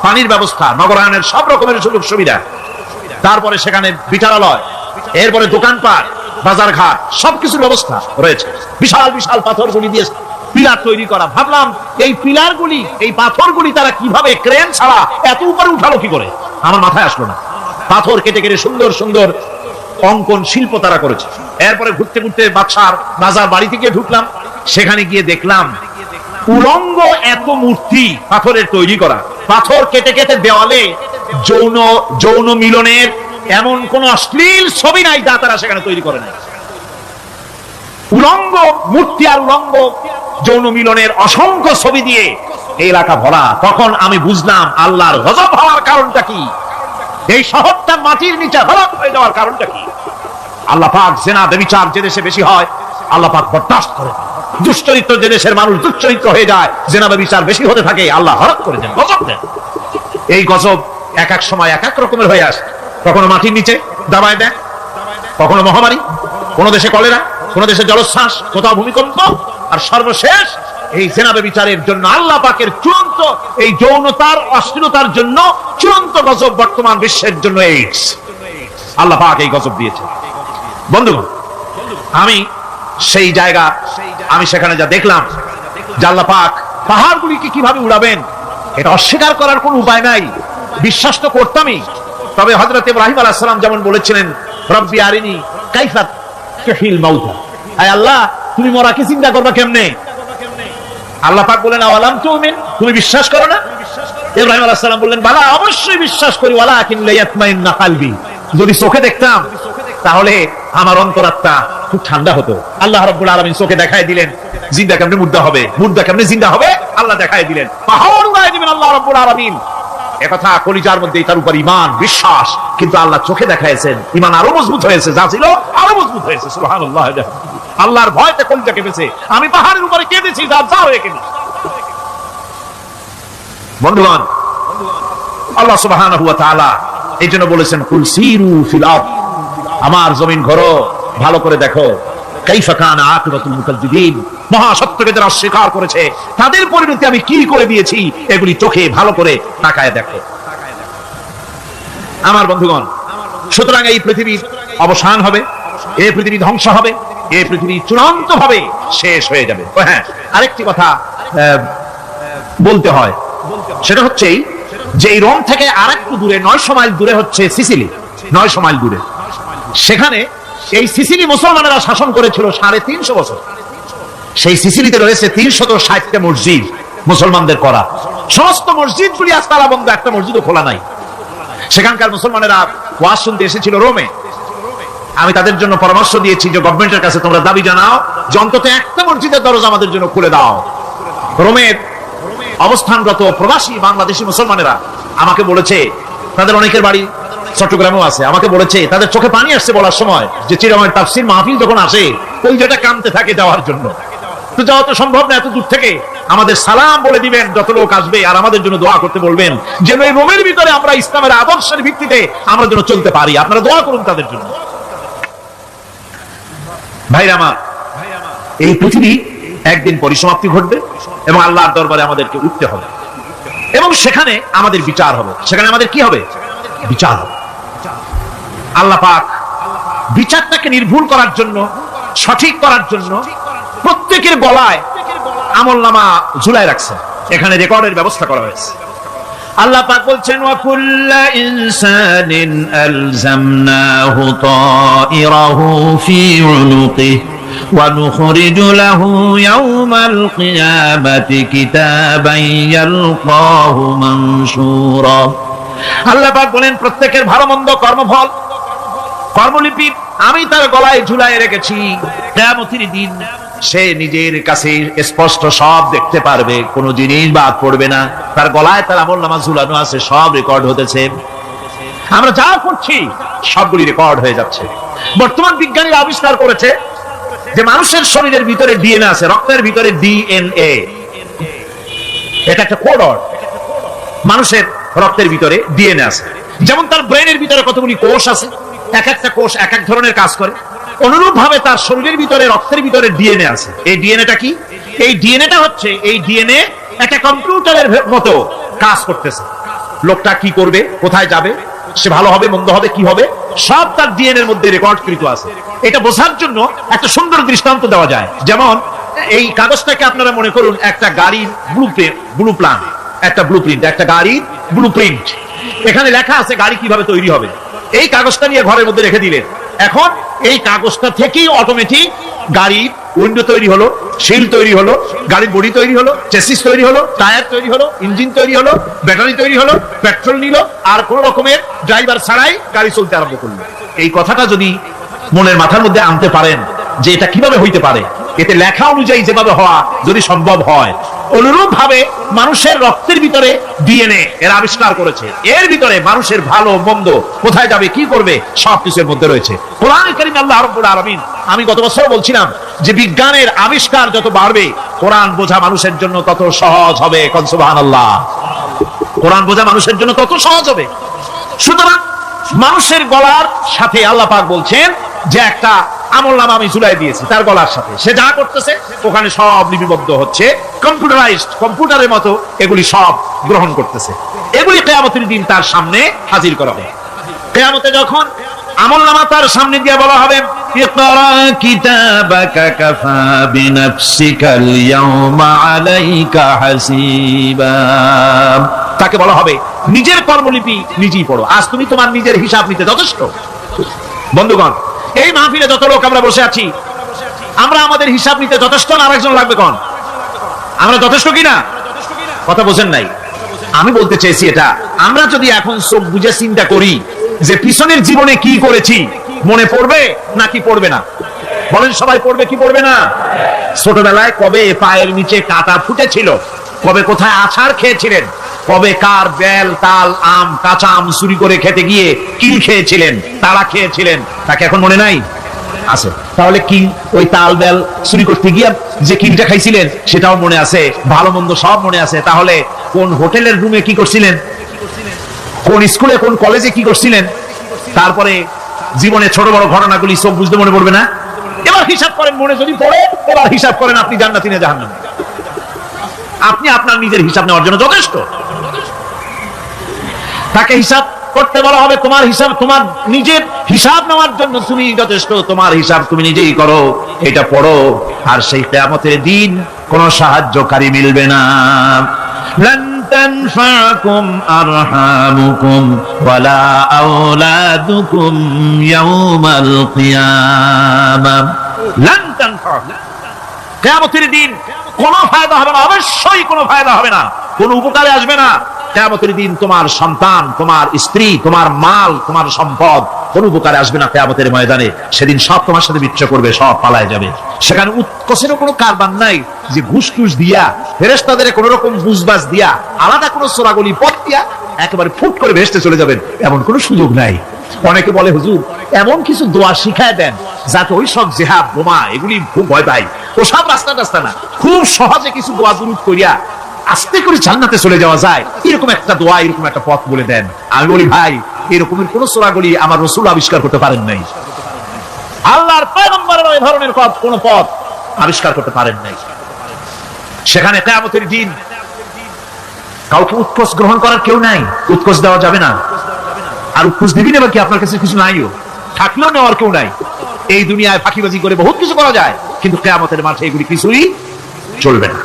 পানির ব্যবস্থা, নগরায়নের সব রকমের সুযোগ সুবিধা। তারপরে সেখানে বিচারালয়, এরপরে দোকানপাট, বাজার ঘাট, সবকিছুর ব্যবস্থা রয়েছে। বিশাল বিশাল পাথরগুলি দিয়ে পিলার তৈরি করা। ভাবলাম এই পিলারগুলি, এই পাথরগুলি তারা কিভাবে ক্রেন ছাড়া এত উপরে উঠালো কি করে, আমার মাথায় আসলো না। পাথর কেটে কেটে সুন্দর সুন্দর অঙ্কন শিল্প তারা করেছে। এরপরে ঘুরতে ঘুরতে বাদশার রাজার বাড়িতে গিয়ে ঢুকলাম। সেখানে গিয়ে দেখলাম উলঙ্গ এত মূর্তি পাথরের তৈরি করা। পাথর কেটে কেটে দেওয়ালে যৌন মিলনের এমন কোন অশ্লীল ছবি নাই যা তারা সেখানে তৈরি করে নাই। উলঙ্গ মূর্তি আর উলঙ্গ যৌন মিলনের অসংখ্য ছবি দিয়ে এই এলাকা ভরা। তখন আমি বুঝলাম আল্লাহর গজব হওয়ার কারণটা কি, এই শহরটা মাটির নিচে ভরাট হয়ে যাওয়ার কারণটা কি। আল্লাহ পাক জেনা ব্যভিচার যে দেশে বেশি হয় আল্লাহ পাক বরদাস্ত করে। দুশ্চরিত্র যে দেশের মানুষ দুশ্চরিত্র হয়ে যায়, জেনা ব্যভিচার বেশি হতে থাকে, আল্লাহ হরক করে দেন, গজব দেন। এই গজব এক এক সময় এক এক রকমের হয়ে আসে। কখনো মাটির নিচে দাবায় দেয়, কখনো মহামারী, কোন দেশে কলেরা, কোন দেশে জলোচ্ছ্বাস, কোথাও ভূমিকম্প, আর সর্বশেষ এই জেনা ব্যভিচারের জন্য আল্লাহ পাকের চূড়ান্ত, এই যৌনতার অশ্লীলতার জন্য চূড়ান্ত গজব বর্তমান বিশ্বের জন্য এইডস। আল্লাহ পাক এই গজব দিয়েছে। বন্ধুগণ, আমি সেই জায়গা, আমি সেখানে যা দেখলাম, যে আল্লাহ পাক পাহাড়গুলিকে কিভাবে উড়াবেন এটা অস্বীকার করার কোন উপায় নাই। বিশ্বাস তো করতামই, তবে হযরত ইব্রাহিম আলাইহিস সালাম যেমন বলেছিলেন, রব্বি আরিনি কাইফা তুহিল মাউতা, আয় আল্লাহ তুমি মরাকে চিন্তা করবা কেমনে। আল্লাহ পাক বলেন আওয়ালাম তুমিন, তুমি বিশ্বাস করো না? ইব্রাহিম আলাইহিস সালাম বললেন বালা, অবশ্যই বিশ্বাস করি, ওয়ালাকিন লিয়াতমাইন্না কলবি, যদি চোখে দেখতাম তাহলে আমার অন্তরাত্মা খুব ঠান্ডা হতো। আল্লাহ রাব্বুল আলামিন চোখে দেখায় দিলেন জিন্দা কেমনে মুর্দা হবে, মুর্দা কেমনে জিন্দা হবে, আল্লাহ দেখায় দিলেন, পাহাড় উড়ায় দিবেন আল্লাহ রাব্বুল আলামিন। একথা কলিজার মধ্যে তার উপর ঈমান বিশ্বাস, কিন্তু আল্লাহ চোখে দেখাইছেন, ঈমান আরো মজবুত হয়েছে, যা ছিল আরো মজবুত হয়েছে। সুবহানাল্লাহ, আল্লাহর ভয়তে কলিজা কেঁপেছে। আমি পাহাড়ের উপরে কেঁদেছি, যা যা হয়ে কেঁদেছি। বন্ধুগণ, আল্লাহ সুবহানাহু ওয়া তাআলা এই জন্য বলেছেন কুল সিরু ফিল আরদ, আমার জমিন ঘোরো, ভালো করে দেখো কাইফা কানা আকিবাতুল মুকাজ্জিবিন, মহা সত্যকে যারা অস্বীকার করেছে তাদের পরিণতি আমি কি করে দিয়েছি, এগুলি চোখে ভালো করে তাকায় দেখো। আমার বন্ধুগণ, সুতরাং এই পৃথিবীর অবসান হবে, এই পৃথিবী ধ্বংস হবে, এই পৃথিবী চূড়ান্ত ভাবে শেষ হয়ে যাবে। হ্যাঁ, আরেকটি কথা বলতে হয়, সেটা হচ্ছে যে এই রোম থেকে আরেকটু দূরে 900 মাইল দূরে হচ্ছে সিসিলি, 900 মাইল দূরে। সেখানে এই সিসিলি মুসলমানেরা শাসন করেছিল 350 বছর। সেই সিসিলিতে রয়েছে 360টা মসজিদ মুসলমানদের করা। সমস্ত মসজিদগুলি আজ তালা বন্ধ, একটা মসজিদও খোলা নাই। সেখানকার মুসলমানেরা ওয়াজ শুনতে এসেছিল রোমে। আমি তাদের জন্য পরামর্শ দিয়েছি যে গভর্নমেন্টের কাছে তোমরা দাবি জানাও যে অন্তত একটা মসজিদের দরজা আমাদের জন্য খুলে দাও। রোমের অবস্থানরত প্রবাসী বাংলাদেশি মুসলমানেরা আমাকে বলেছে, তাদের অনেকের বাড়ি চট্টগ্রামেও আছে, আমাকে বলেছে তাদের চোখে পানি আসছে বলার সময় যে চিরময় তাফসীর মাহফিল যখন আসে ওই যেটা কামতে থাকে যাওয়ার জন্য। তো যাওয়া তো সম্ভব না এত দূর থেকে, আমাদের সালাম বলে দিবেন যত লোক আসবে, আর আমাদের জন্য দোয়া করতে বলবেন যেন এই রোমের ভিতরে আমরা ইসলামের আদর্শের ভিত্তিতে আমরা যেন চলতে পারি। আপনারা দোয়া করুন তাদের জন্য। ভাইরা আমার, এই পৃথিবী একদিন পরিসমাপ্তি ঘটবে এবং আল্লাহর দরবারে আমাদেরকে উঠতে হবে এবং সেখানে আমাদের বিচার হবে। সেখানে আমাদের কি হবে? বিচার হবে। আল্লাহ পাক বিচারটাকে নির্ভুল করার জন্য, সঠিক করার জন্য প্রত্যেকের গলায় আমলনামা ঝুলায় রাখছে, এখানে রেকর্ডের ব্যবস্থা করা হয়েছে। আল্লাহ পাক বলছেন ওয়া কুল্লা ইনসানিন আলজামনাহু তাইরাহু ফি উনুকিহি ওয়া নুখরিজু লাহু ইয়াওমাল কিয়ামাতি কিতাবান ইয়ালকাহু মানশুরা। আল্লাহ পাক বলেন প্রত্যেকের ভালো মন্দ কর্মফল, কর্মলিপি আমি তার গলায় ঝুলায় রেখেছি। কিয়ামতের দিন সে নিজের কাছে স্পষ্ট সব দেখতে পারবে, কোনো জিনিস বাদ পড়বে না। তার গলায় তার আমলনামা ঝুলানো আছে, সব রেকর্ড হতেছে। আমরা যা করছি সবগুলি রেকর্ড হয়ে যাচ্ছে। বর্তমান বিজ্ঞানীরা আবিষ্কার করেছে যে মানুষের শরীরের ভিতরে ডিএনএ আছে, রক্তের ভিতরে ডিএনএ, এটা একটা কোড। মানুষের রক্তের ভিতরে ডিএনএ আছে। যেমন তার ব্রেনের ভিতরে কতগুলি কোষ আছে, এক একটা কোষ এক এক ধরনের কাজ করে, অনুরূপ ভাবে তার শরীরের ভিতরে রক্তের ভিতরে ডিএনএ আছে। এই ডিএনএটা কি? এই ডিএনএটা হচ্ছে, এই ডিএনএ একটা কম্পিউটারের মতো কাজ করতেছে। লোকটা কি করবে, কোথায় যাবে, সে ভালো হবে মন্দ হবে কি হবে, সব তার ডিএনএর মধ্যে রেকর্ডকৃত আছে। এটা বোঝার জন্য একটা সুন্দর দৃষ্টান্ত দেওয়া যায়। যেমন এই কাগজটাকে আপনারা মনে করুন একটা গাড়ির ব্লু প্ল্যান, একটা ব্লুপ্রিন্ট, একটা গাড়ির ব্লুপ্রিন্ট। এখানে লেখা আছে গাড়ি কিভাবে তৈরি হবে। এই কাগজটা নিয়ে ঘরের মধ্যে রেখে দিলেন। এখন এই কাগজটা থেকেই অটোমেটিক গাড়ির উইন্ডো তৈরি হলো, শিল তৈরি হলো, গাড়ির বডি তৈরি হলো, চেসিস তৈরি হলো, টায়ার তৈরি হলো, ইঞ্জিন তৈরি হলো, ব্যাটারি তৈরি হলো, পেট্রোল নিল, আর কোন রকমের ড্রাইভার ছাড়াই গাড়ি চলতে আরম্ভ করলো। এই কথাটা যদি মনের মাথার মধ্যে আনতে পারেন যে এটা কিভাবে হইতে পারে, এতে লেখা অনুযায়ী যেভাবে হওয়া যদি সম্ভব হয়, অনুরূপ ভাবে মানুষের রক্তের ভিতরে ডিএনএ এর আবিষ্কার করেছে। এর ভিতরে মানুষের ভালো মন্দ, কোথায় যাবে কি করবে, সবকিছুর মধ্যে রয়েছে। কোরআনে কারীম আল্লাহ রাব্বুল আলামিন, আমি গত বছর বলছিলাম যে বিজ্ঞানের আবিষ্কার যত বাড়বে কোরআন বোঝা মানুষের জন্য তত সহজ হবে। কোন সুবহানাল্লাহ। কোরআন বোঝা মানুষের জন্য তত সহজ হবে। সুতরাং মানুষের গলার সাথে আল্লাহ পাক বলছেন যে একটা আমলনামা আমি ঝুলাই দিয়েছি তার গলার সাথে, সে যা করতেছে ওখানে সব লিপিবদ্ধ হচ্ছে, কম্পিউটারাইজড, কম্পিউটারের মতো এগুলি সব গ্রহণ করতেছে। এগুলি কিয়ামতের দিন তার সামনে হাজির করা হবে। কিয়ামতে যখন আমলনামা তার সামনে দিয়ে বলা হবে ইকরা কিতাবাকা কাফা বিনাফসিকাল ইয়াওমা আলাইকা হাসিবা, তাকে বলা হবে নিজের কর্মলিপি নিজেই পড়ো, আজ তুমি তোমার নিজের হিসাব নিতে যথেষ্ট। বন্ধুগণ, এই মাহফিলে যত লোক আমরা বসে আছি, আমরা আমাদের হিসাব নিতে যথেষ্ট না আরেকজন লাগবে? কোন আমরা যথেষ্ট কিনা? কথা বোঝেন নাই। আমি বলতে চাইছি এটা, আমরা যদি এখন চোখ বুঝে চিন্তা করি যে পিছনের জীবনে কি করেছি, মনে পড়বে নাকি পড়বে না? বলেন সবাই, পড়বে কি পড়বে না? ছোটবেলায় কবে পায়ের নিচে কাঁটা ফুটেছিল, কবে কোথায় আছাড় খেয়েছিলেন, কবে কার বেল তাল আম কাঁচা আম চুরি করে খেতে গিয়ে কিল খেয়েছিলেন, তারা খেয়েছিলেন, তাকে এখন মনে নাই? আছে। তাহলে কি ওই তাল বেল চুরি করতে গিয়ে যে কিলটা খাইছিলেন সেটাও মনে আছে, ভালো মন্দ সব মনে আছে। তাহলে কোন হোটেলের রুমে কি করছিলেন, কোন স্কুলে কোন কলেজে কি করছিলেন, তারপরে জীবনে ছোট বড় ঘটনাগুলি সব বুঝতে মনে পড়বে না। এবার হিসাব করেন, মনে যদি পড়ে এবার হিসাব করেন আপনি জান্নাতি না জাহান্নামী। আপনি আপনার নিজের হিসাব নেওয়ার জন্য যথেষ্ট। তাকে হিসাব করতে বলা হবে, তোমার হিসাব, তোমার নিজের হিসাব নেওয়ার জন্য তুমি যথেষ্ট, তোমার হিসাব তুমি নিজেই করো, এটা পড়ো। আর সেই কিয়ামতের দিন কোন সাহায্যকারী মিলবে না। লান তানফাকুম আরহামুকুম ওয়ালা আওলাদুকুম ইয়াউমাল কিয়ামাহ। লান তানফাকুম, কিয়ামতের দিন কোনো ফায়দা হবে না, অবশ্যই কোনো ফায়দা হবে না, কোনো উপকারে আসবে না। কিয়ামতের দিন তোমার সন্তান, তোমার স্ত্রী, তোমার মাল, তোমার সম্পদ কোন উপকারে আসবে না কিয়ামতের ময়দানে। সেদিন সব তোমার সাথে বিচ্ছা করবে, সব পালায় যাবে। সেখানে উৎকোষেরও কোনো কারবার নাই যে ঘুষ টুস দিয়া, ফেরেশতাদের কোন রকম বুঝবাজ দিয়া, আলাদা কোনো চোরাগলি পথ দিয়া একেবারে ফুট করে ভেস্তে চলে যাবেন, এমন কোনো সুযোগ নাই। অনেকে বলে হুজুর এমন কিছু দোয়া শিখায় দেন যাতে ওই সব জেহাদ বোমা এগুলি খুব ভয় পাই, ওসব রাস্তা টাস্তা না, খুব সহজে কিছু দোয়া দুরূদ করিয়া আস্তে করে জান্নাতে চলে যাওয়া যায়, এরকম একটা দোয়া, এরকম একটা পথ বলে দেন। আমি বলি ভাই, এরকমের কোন চোরাগলি আমার রাসূল আবিষ্কার করতে পারেন নাই, আল্লাহর পয়গম্বরের ওই ধরনের পথ, কোন পথ আবিষ্কার করতে পারেন নাই। সেখানে কিয়ামতের দিন কাউকে উৎকোষ গ্রহণ করার কেউ নাই, উৎকোষ দেওয়া যাবে না। আর উৎকোষ দিবি না কি, আপনার কাছে কিছু নাইও, থাকলেও নেওয়ার কেউ নাই। এই দুনিয়ায় ফাঁকিবাজি করে বহুত কিছু করা যায়, কিন্তু কিয়ামতের মাঠে এগুলি কিছুই চলবে না।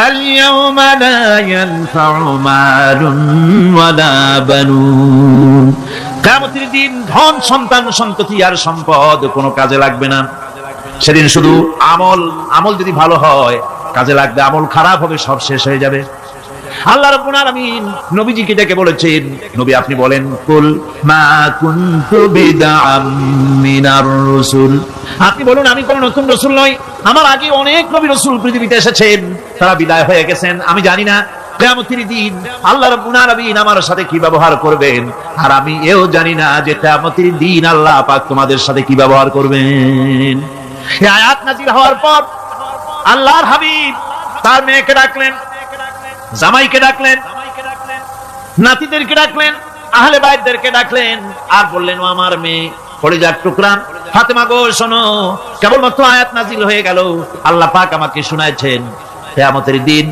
اليوم لا ينفع مال ولا بنون। কিয়ামতের দিন ধন সন্তান সন্ততি আর সম্পদ কোনো কাজে লাগবে না। সেদিন শুধু আমল যদি ভালো হয় কাজে লাগবে, আমল খারাপ হবে সব শেষ হয়ে যাবে। আল্লাহ রাব্বুল আলামিন নবীজিকে ডেকে বলেছেন, নবী আপনি বলেন, কুল মা কুনতু বিদআম মিনার রাসূল, আপনি বলুন আমি কোন নতুন রাসূল নই, আমার আগে অনেক নবী রাসূল পৃথিবীতে এসেছেন, তারা বিদায় হয়ে গেছেন। আমি জানি না কিয়ামতের দিন আল্লাহ রাব্বুল আলামিন আমার সাথে কি ব্যবহার করবেন, আর আমি এও জানি না যে কিয়ামতের দিন আল্লাহ পাক তোমাদের সাথে কি ব্যবহার করবেন। এই আয়াত নাযিল হওয়ার পর আল্লাহর হাবিব তার মেয়েকে ডাকলেন, জামাইকে ডাকলেন, নাতিদেরকে ডাকলেন, আহলে বাইতদেরকে ডাকলেন, আর বললেন, ও আমার মেয়ে কলিজার টুকরা ফাতেমা গো শোনো, কেবলমাত্র আয়াত নাজিল হয়ে গেল, আল্লাহ পাক আমাকে শুনাইছেন কিয়ামতের দিন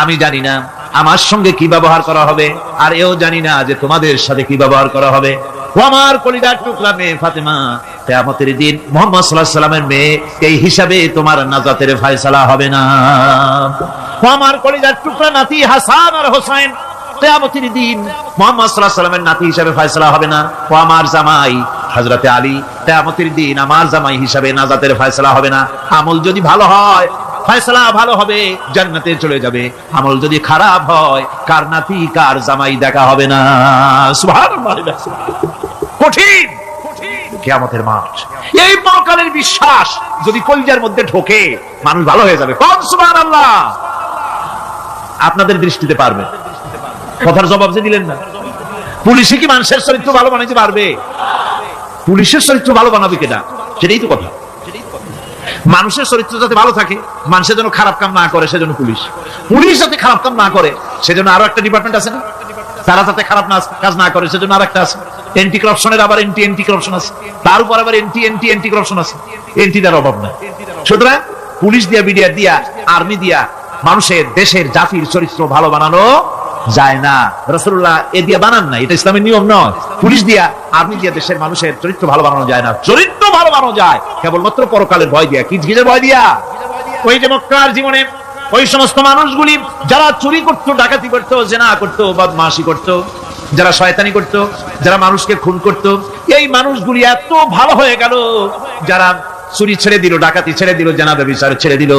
আমি জানি না আমার সঙ্গে কি ব্যবহার করা হবে, আর এও জানি না যে তোমাদের সাথে কি ব্যবহার করা হবে। ও আমার কলিজার টুকরা মেয়ে ফাতেমা, কিয়ামতের দিন মুহাম্মদ সাল্লাল্লাহু আলাইহি ওয়াসাল্লামের মেয়ে, এই হিসাবে তোমার নাজাতের ফয়সালা হবে না। ও আমার কলিজার টুকরা নাতি হাসান আর হোসেন, কিয়ামতের দিন মুহাম্মদ সাল্লাল্লাহু আলাইহি ওয়াসাল্লামের নাতি হিসাবে ফয়সালা হবে না। ও আমার জামাই হযরতে আলী, কিয়ামতের দিন আমার জামাই হিসাবে নাজাতের ফয়সালা হবে না। আমল যদি ভালো হয় ফয়সালা ভালো হবে, জান্নাতে চলে যাবে। আমল যদি খারাপ হয় কার নাতি কার জামাই দেখা হবে না। সুবহানাল্লাহ, কঠিন কিয়ামতের মাঠ। এই পরকালের বিশ্বাস যদি কলিজার মধ্যে ঢোকে মানুষ ভালো হয়ে যাবে। কোন সুবহানাল্লাহ। আপনাদের দৃষ্টিতে পারবে, কথার জবাব যে দিলেন না। পুলিশে কি মানুষের চরিত্র ভালো বানাইতে পারবে? পুলিশের চরিত্র ভালো বানাবে কেনা, সেটাই তো কথা। মানুষের চরিত্র যাতে ভালো থাকে, মানুষের জন্য খারাপ কাম না করে সেজন্য পুলিশ, পুলিশ যাতে খারাপ কাম না করে সেজন্য আরো একটা ডিপার্টমেন্ট আছে না, তারা যাতে খারাপ কাজ না করে সেজন্য আরেকটা আছে। এন্টি কারাপশনের আবার এন্টি কারাপশন আছে, তার উপর আবার এন্টি কারাপশন আছে। এন্টিটার অভাব নাই। সুতরাং পুলিশ দিয়া, বিডিআর দিয়া, আর্মি দিয়া মানুষের, দেশের, জাতির চরিত্র ভালো বানানো যায় না। রাসূলুল্লাহ এ দিয়া বানান না, এটা ইসলামের নিয়ম নয়। পুলিশ দিয়া, আর্মি দিয়া দেশের মানুষের চরিত্র ভালো বানানো যায় না। চরিত্র ভালো বানানো যায় কেবলমাত্র পরকালের ভয় দিয়া। কি ভয় দিয়া? ওই যে মক্কার জীবনে ওই সমস্ত মানুষগুলি যারা চুরি করতো, ডাকাতি করতো, জিনা করতো, বদমাশি করতো, যারা শয়তানি করতো, যারা মানুষকে খুন করতো, এই মানুষগুলি এত ভালো হয়ে গেল, যারা চুরি ছেড়ে দিল, ডাকাতি ছেড়ে দিল, জিনা ব্যভিচার ছেড়ে দিল,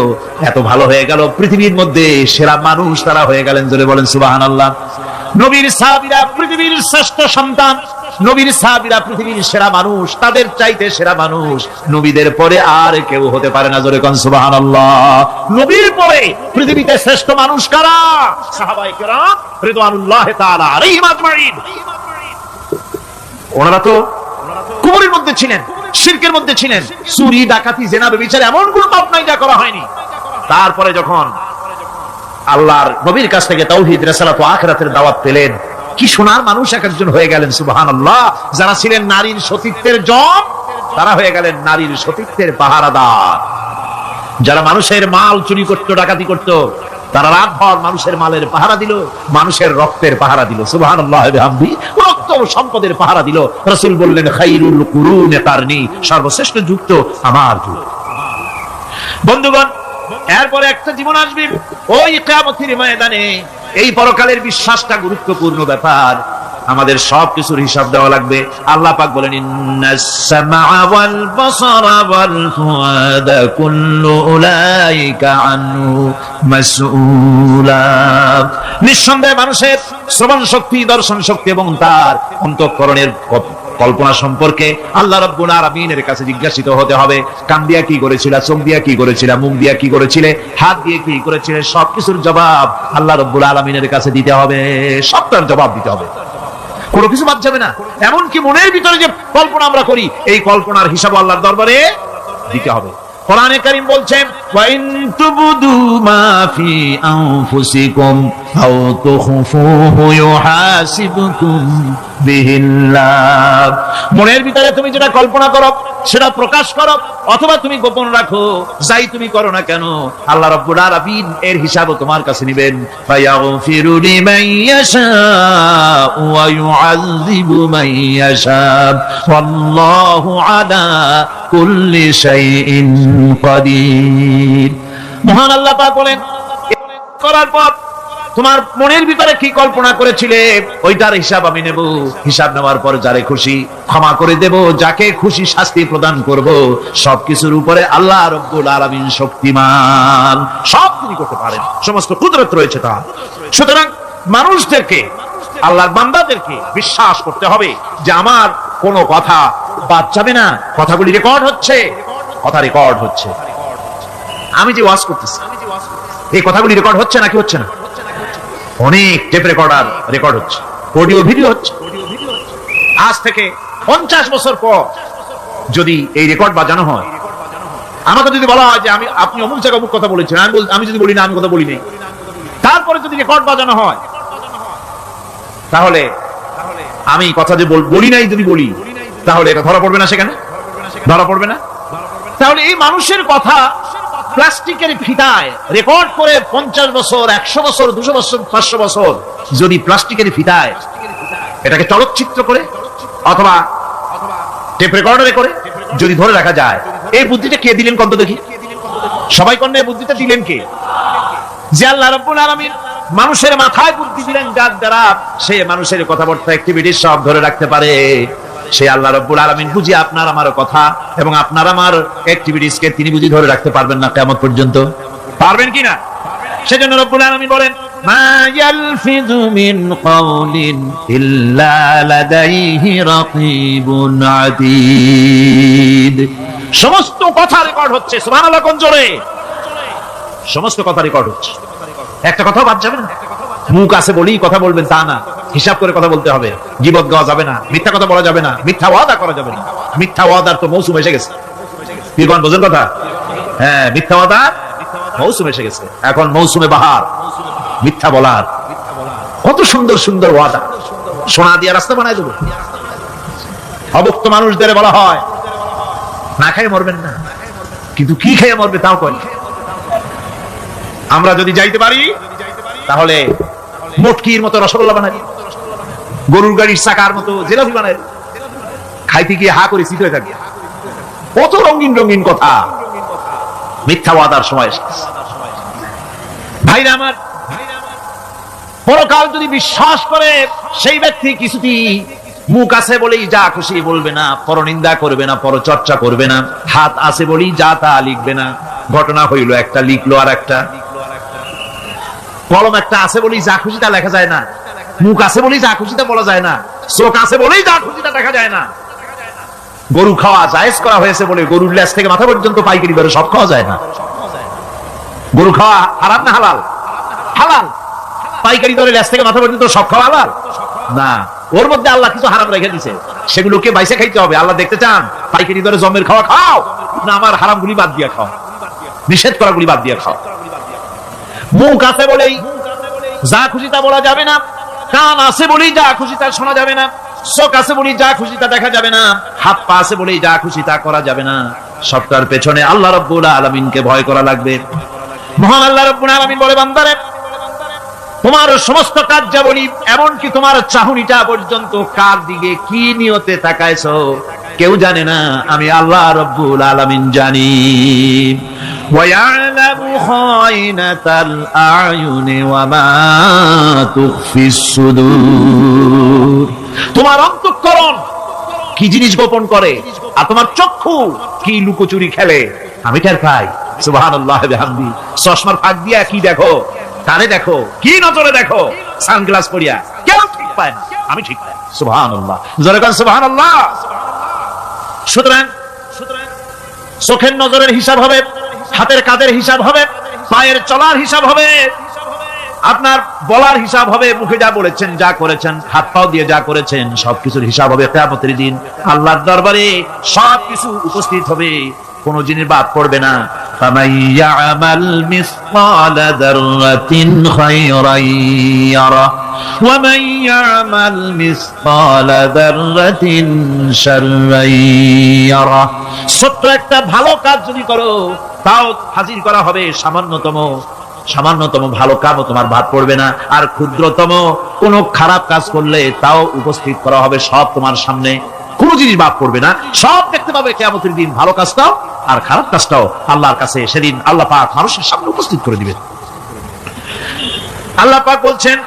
এত ভালো হয়ে গেল, পৃথিবীর মধ্যে সেরা মানুষ তারা হয়ে গেলেন। জোরে বলেন সুবহানাল্লাহ। নবীর সাহাবীরা পৃথিবীর শ্রেষ্ঠ সন্তান, নবীর সাহাবীরা পৃথিবীর সেরা মানুষ, তাদের চাইতে সেরা মানুষ নবীদের পরে আর কেউ হতে পারে না। জোরে কোন সুবহানাল্লাহ। নবীর পরে পৃথিবীতে শ্রেষ্ঠ মানুষ কারা? সাহাবায়ে কেরাম রিদওয়ানুল্লাহি তাআলা আলাইহিম আজমাইন। ওনারা তো কুফরের মধ্যে ছিলেন, শিরকের মধ্যে ছিলেন, চুরি, ডাকাতি, জিনা, ব্যভিচার এমন কোনো পাপ নাই যা করা হয়নি। তারপরে যখন আল্লাহর নবীর কাছ থেকে তাওহীদ, রিসালাত ও আখিরাতের দাওয়াত পেলেন, কি সোনার মানুষ এক একজন হয়ে গেলেন, সুবহানাল্লাহ। যারা ছিলেন নারীর সতীত্বের জম, তারা হয়ে গেলেন নারীর সতীত্বের পাহারাদার। যারা মানুষের মাল চুরি করতো, ডাকাতি করতো, তারা রাতভর মানুষের মালের পাহারা দিল, মানুষের রক্তের পাহারা দিল, সুবহানাল্লাহ ওয়া বিহামদিহি। রক্ত ও সম্পদের পাহারা দিল। রাসূল বললেন, খায়রুল কুরুনি কারনি, সর্বশ্রেষ্ঠ যুগ তো আমার যুগ। বন্ধুগণ, এরপরে একটা জীবন আসবে ওই কিয়ামতের ময়দানে। এই পরকালের বিশ্বাসটা গুরুত্বপূর্ণ ব্যাপার। আমাদের সবকিছুর হিসাব দেওয়া লাগবে। আল্লাহ পাক বলেন, ইন্নাস সামআ ওয়াল বাসারা ওয়াল ফুআদা কুল্লু উলাইকা আনহু মাসউলা। নিঃসন্দেহে মানুষের শ্রবণ শক্তি, দর্শন শক্তি এবং তার অন্তঃকরণের কল্পনা সম্পর্কে আল্লাহ রাব্বুল আলামিনের কাছে জিজ্ঞাসিত হতে হবে। কান দিয়া কি করেছিলা, চোখ দিয়া কি করেছিলা, মুখ দিয়া কি করেছিলে, হাত দিয়ে কি করেছিলে, সবকিছুর জবাব আল্লাহ রাব্বুল আলামিনের কাছে দিতে হবে। সবটার জবাব দিতে হবে, কোনো কিছু বাদ যাবে না। এমনকি মনের ভিতরে যে কল্পনা আমরা করি, এই কল্পনার হিসাব আল্লাহর দরবারে দিতে হবে। কোরআনে কারীম বলছেন, ওয়া ইন তুবদু মা ফি আনফুসিকুম আও তুখফুহু ইউহাসিবকুম বিহিল্লাহ। মনের ভিতরে তুমি যেটা কল্পনা করো সেটা প্রকাশ করো, অথবা তুমি গোপন রাখো, যাই তুমি করো না কেন, আল্লাহ রাব্বুল আলামিন এর হিসাবও তোমার কাছে নেবেন। ফায়াগফিরু লিমান ইয়াশা ওয়া ইউআযযিবু মান ইয়াশা ওয়াল্লাহু আলা কুল্লি শাইইন কাদির। মহান আল্লাহ পাক বলেন, করার পর তোমার মনের ভিতরে কি কল্পনা করেছিলে ওইটার হিসাব আমি নেব। হিসাব নেওয়ার পর যারে খুশি ক্ষমা করে দেব, যাকে খুশি শাস্তি প্রদান করব। সবকিছুর উপরে আল্লাহ রাব্বুল আলামিন শক্তিমান, সব তিনি করতে পারেন, সমস্ত কুদরত রয়েছে তার। সুতরাং মানুষদেরকে, আল্লাহর বান্দাদেরকে বিশ্বাস করতে হবে যে আমার কোনো কথা বাদ যাবে না। কথাগুলি রেকর্ড হচ্ছে, কথা রেকর্ড হচ্ছে। আমি যে ওয়াজ করতেছি, এই কথাগুলি রেকর্ড হচ্ছে নাকি হচ্ছে না? অনেক টেপ রেকর্ডার রেকর্ড হচ্ছে, অডিও ভিডিও হচ্ছে। আজ থেকে 50 বছর পর যদি এই রেকর্ড বাজানো হয়, আমাকে যদি বলা হয় যে আপনি অমুক জায়গায় অমুক কথা বলেছেন, আমি যদি বলি না আমি কথা বলি নাই, তারপরে যদি রেকর্ড বাজানো হয়, তাহলে আমি কথা যে বলি নাই যদি বলি, তাহলে এটা ধরা পড়বে না? সেখানে ধরা পড়বে না? তাহলে এই মানুষের কথা প্লাস্টিকের ফিতায় রেকর্ড করে 50 বছর, 100 বছর, 200 বছর, 500 বছর যদি প্লাস্টিকের ফিতায় এটাকে চলচ্চিত্র করে অথবা টেপ রেকর্ডারে করে যদি ধরে রাখা যায়, এই বুদ্ধিটা কে দিলেন কত দেখি? সবাই কন্যা বুদ্ধিটা দিলেন কে? যে আল্লাহ রাব্বুল আলামিন মানুষের মাথায় বুদ্ধি দিলেন, যার দ্বারা সে মানুষের কথাবার্তা, অ্যাক্টিভিটি সব ধরে রাখতে পারে। সে আল্লাহ রাব্বুল আলামিন বুঝি আপনার আমার কথা এবং আপনার আমার অ্যাক্টিভিটিসকে তিনি বুঝি ধরে রাখতে পারবেন না কিয়ামত পর্যন্ত? পারবেন কিনা? সেজন্য রাব্বুল আলামিন বলেন, মা ইয়ালফিযু মিন কাওলিন ইল্লা লাদাইহি রাকীবুন আতীদ। সমস্ত কথা রেকর্ড হচ্ছে। সুবহানাল্লাহ কোন জোরে! সমস্ত কথা রেকর্ড হচ্ছে, একটা কথাও বাদ যাবে না। মুখ আছে বলেই কথা বলবেন তা না, হিসাব করে কথা বলতে হবে। গীবত গাওয়া যাবে না, মিথ্যা কথা বলা যাবে না, মিথ্যা ওয়াদা করা যাবে না। মিথ্যা ওয়াদার তো মৌসুম এসে গেছে। কি কোন বোঝেন কথা? হ্যাঁ, মিথ্যা ওয়াদার মৌসুম এসে গেছে। এখন মৌসুমে বাহার, মিথ্যা বলার। কত সুন্দর সুন্দর ওয়াদা, সোনা দিয়ে রাস্তা বানায় দেবো। অভুক্ত মানুষদের বলা হয় না খেয়ে মরবেন না, কিন্তু কি খেয়ে মরবে তাও কয়। আমরা যদি যাইতে পারি তাহলে মটকির মতো রসগোল্লা বানাই, গরুর গাড়ির চাকার মতো জিলাপি বানাই, খাইতে গিয়ে হা করে চিত হয়ে থাকি। কত রঙিন রঙিন কথা। মিথ্যা ওয়াদার সময় ভাইরা আমার, পরকাল যদি বিশ্বাস করে সেই ব্যক্তি কিছুতেই মুখ আছে বলেই যা খুশি বলবে না, পরনিন্দা করবে না, পরচর্চা করবে না, হাত আছে বলেই যা তা লিখবে না। ঘটনা হইল একটা, লিখলো আর একটা। কলম একটা আছে বলেই যা খুশি তা লেখা যায় না, মুখ আছে বলেই যা খুশি তা বলা যায় না, চোখ আছে বলেই যা খুশি তা দেখা যায় না। গরু খাওয়া জায়েজ করা হয়েছে বলে গরুর লেজ থেকে মাথা পর্যন্ত পাইকারি দরে সব খাওয়া যায় না। গরু খাওয়া হারাম না হালাল? হালাল। পাইকারি দরে লেজ থেকে মাথা পর্যন্ত সব খাওয়া হালাল না। ওর মধ্যে আল্লাহ কিছু হারাম রেখে দিয়েছে, সেগুলোকে বাইসে খাইতে হবে। আল্লাহ দেখতে চান পাইকারি দরে জমের খাওয়া খাও না আমার হারাম গুলি বাদ দিয়ে খাও, নিষেধ করা গুলি বাদ দিয়ে খাও। মুখ আছে বলেই যা খুশি তা বলা যাবে না, কান আছে বলেই যা খুশি তা শোনা যাবে না, চোখ আছে বলেই যা খুশি তা দেখা যাবে না, হাত পা আছে বলেই যা খুশি তা করা যাবে না। সবটার পেছনে আল্লাহ রাব্বুল আলামিনকে ভয় করা লাগবে। মহান আল্লাহ রাব্বুল আলামিন বলে, বান্দারে তোমার সমস্ত কার্যাবলী এমনকি তোমার চাহনিটা পর্যন্ত কার দিকে কি নিয়তে তাকাইছো কেউ জানে না, আমি আল্লাহ রাব্বুল আলামিন জানি। ওয়ায়ালামু খায়নাতাল আয়ুনি ওয়া মা তুখফিস সুদূর। তোমার অন্তঃকরণ কি জিনিস গোপন করে আর তোমার চক্ষু কি লুকোচুরি খেলে আমি টের পাই। সুবহানাল্লাহ ওয়া বিহামদি। চশমার ফাঁক দিয়া কি দেখো, কানে দেখো, কি নজরে দেখো, সানগ্লাস পরিয়া কেউ ঠিক পায় না, আমি ঠিক পাই। সুবহানাল্লাহ, জোরে কান সুবহানাল্লাহ। সুতরাং চোখের নজরের হিসাব হবে, হাতের কাজের হিসাব হবে, পায়ের চলার হিসাব হবে, আপনার বলার হিসাব হবে, মুখে যা বলেছেন যা করেছেন, হাত পাও দিয়ে যা করেছেন সবকিছুর হিসাব হবে কিয়ামতের দিন। আল্লাহর দরবারে সবকিছু উপস্থিত হবে, কোন জিনিস বাদ পড়বে না। ফামান ইয়ামাল মিসকালা যাররাতিন খায়রান ইয়ারা ওয়া মান ইয়ামাল মিসকালা যাররাতিন শাররান ইয়ারা। ছোট্ট একটা ভালো কাজ যদি করো তাও হাজির করা হবে, সামান্যতম ভালো কাজও তোমার বাদ পড়বে না। আর ক্ষুদ্রতম কোন খারাপ কাজ করলে তাও উপস্থিত করা হবে, সব তোমার সামনে, কোন জিনিস বাদ পড়বে না, সব দেখতে পাবে কিয়ামতের দিন। ভালো কাজটাও আর খারাপ কাজটাও আল্লাহর কাছে সেদিন আল্লাহ পাক মানুষের সামনে উপস্থিত করে দিবেন। আল্লাহ পাক বলছেন,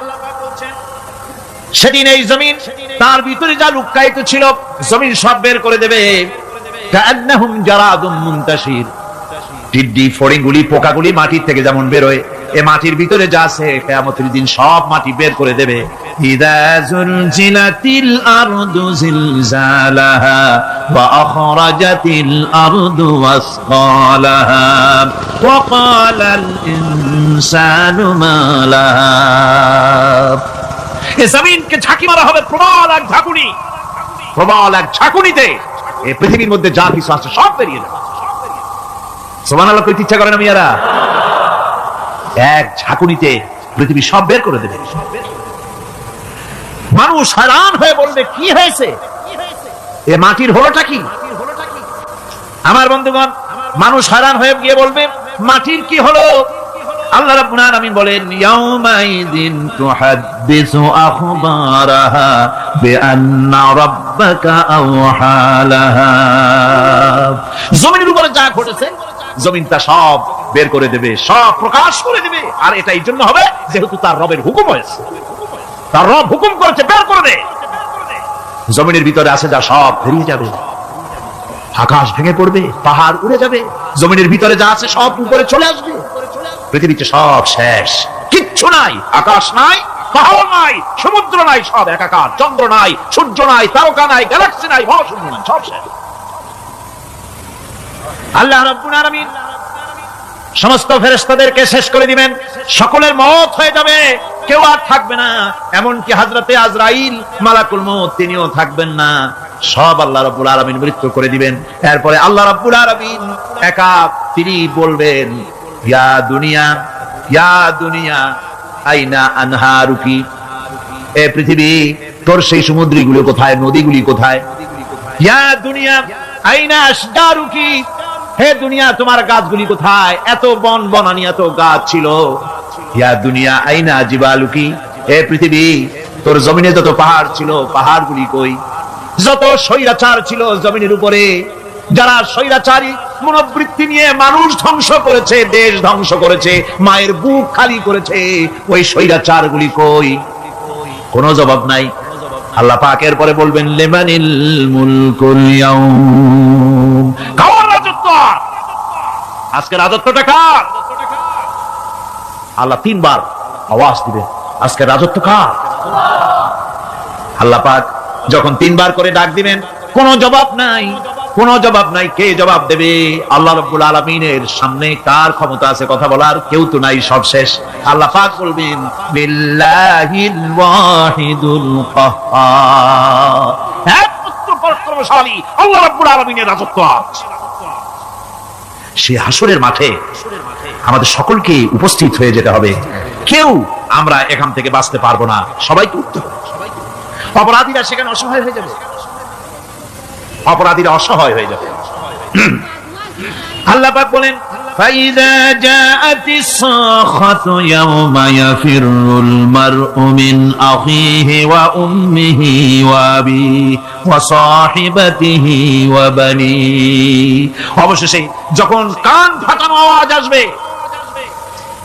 সেদিন এই জমিন তার ভিতরে যা লুকায়িত ছিল জমিন সব বের করে দেবে। কাআন্নাহুম জারাদুম মুনতাশির। টিড্ডি ফড়িংগুলি পোকাগুলি মাটির থেকে যেমন বেরোয়, এ মাটির ভিতরে যা আছে কিয়ামতের দিন সব মাটি বের করে দেবে। ইযা যুলজিলাতিল আরদু জিলজালাহা ওয়া আখরাজাতিল আরদু আসকালাহা ওয়া ক্বালাল ইনসানু মা লাহা। এ জমিনকে ঝাঁকি মারা হবে প্রবল এক ঝাঁকুনি, প্রবল এক ঝাঁকুনিতে এই পৃথিবীর মধ্যে যা কিছু আছে সব বেরিয়ে যাবে। সুবহানাল্লাহ কইতে ইচ্ছা করে না মিয়ারা? এক ঝাঁকুনিতে পৃথিবী সব বের করে দেবে। মানুষ हैरान হয়ে বলবে, কি হয়েছে, এ মাটির হলোটা কি? আমার বন্ধুগণ, মানুষ हैरान হয়ে গিয়ে বলবে, মাটির কি হলো? আল্লাহ রাব্বুল আলামিন বলেন, ইয়াউমাইদিন তুহাদ্দিসু আখবারাহা বিআন্না রাব্বাকা আওহালাহা। জমিনের উপরে যা ঘটেছে জমিন তা সব বের করে দেবে, সব প্রকাশ করে দেবে। আর এটা এই জন্য হবে যেহেতু তার রবের হুকুম হয়েছে, তার রব হুকুম করেছে বের করে দে। জমিনের ভিতরে আছে যা সব বেরিয়ে যাবে, আকাশ ভেঙে পড়বে, পাহাড় উড়ে যাবে, জমিনের ভিতরে যা আছে সব উপরে চলে আসবে। পৃথিবীতে সব শেষ, কিচ্ছু নাই, আকাশ নাই, পাহাড় নাই, সমুদ্র নাই, সব একাকার, চন্দ্র নাই, সূর্য নাই, তারকা নাই, গ্যালাক্সি নাই, মহাশূন্য নাই, সব শেষ। আল্লাহ রাব্বুল আলামিন সমস্ত ফেরেশতাদেরকে শেষ করে দিবেন, সকলের মওত হয়ে যাবে, কেউ আর থাকবে না, এমনকি হযরতে আজরাইল মালাকুল মউত তিনিও থাকবেন না, সব আল্লাহ রাব্বুল আলামিন মৃত্যু করে দিবেন। এরপরে আল্লাহ রাব্বুল আলামিন একা তিনি বলবেন, ইয়া দুনিয়া, ইয়া দুনিয়া আইনা আনহারুকি। এ পৃথিবী, তোর সেই সমুদ্রগুলো কোথায়, নদীগুলি কোথায়? ইয়া দুনিয়া আইনা আশজারুকি। হে দুনিয়া, তোমার গাছগুলি কোথায়? এত বন বনানি, এত গাছ ছিল। ইয়া দুনিয়া আইনা জিবালুকি। হে পৃথিবী, তোর জমিনে যত পাহাড় ছিল, পাহাড়গুলি কই? যত স্বৈরাচার ছিল জমিনের উপরে, যারা স্বৈরাচারী মনোবৃত্তি নিয়ে মানুষ ধ্বংস করেছে, দেশ ধ্বংস করেছে, মায়ের বুক খালি করেছে, ওই স্বৈরাচারগুলি কই? কোনো জবাব নাই। আল্লাহ পাক এর পরে বলবেন, লিমানিল মুলকুল ইয়াউম। কার রাজত্ব? আজকে রাজত্বটা কার? আল্লাহ তিনবার আওয়াজ দিবেন, আজকে রাজত্ব কার? আল্লাহ পাক যখন তিনবার করে ডাক দিবেন, কোনো জবাব নাই, কোনো জবাব নাই। কে জবাব দেবে? আল্লাহ রাব্বুল আলামিনের সামনে কার ক্ষমতা আছে কথা বলার? কেউ তো নাই, সব শেষ। আল্লাহ পাক বলবেন, বিল্লাহিল ওয়াহিদুল কাহ্হার। একমাত্র পরাক্রমশালী আল্লাহ রাব্বুল আলামিনের রাজত্ব আছে। সেই হাসরের মাঠে আমাদের সকলকে উপস্থিত হয়ে যেতে হবে। কেউ আমরা এখান থেকে বাঁচতে পারবো না, সবাইকে উঠতে হবে। অপরাধীরা সেখানে অসহায় হয়ে যাবে, অপরাধীরা অসহায় হয়ে যাবে। আল্লাহ পাক বলেন فإذا جاءت الصاخة يوم يفر المرء من أخيه وأمه وأبيه وصاحبته وبنيه। অবশেষে যখন কান ফাটানো আওয়াজ আসবে,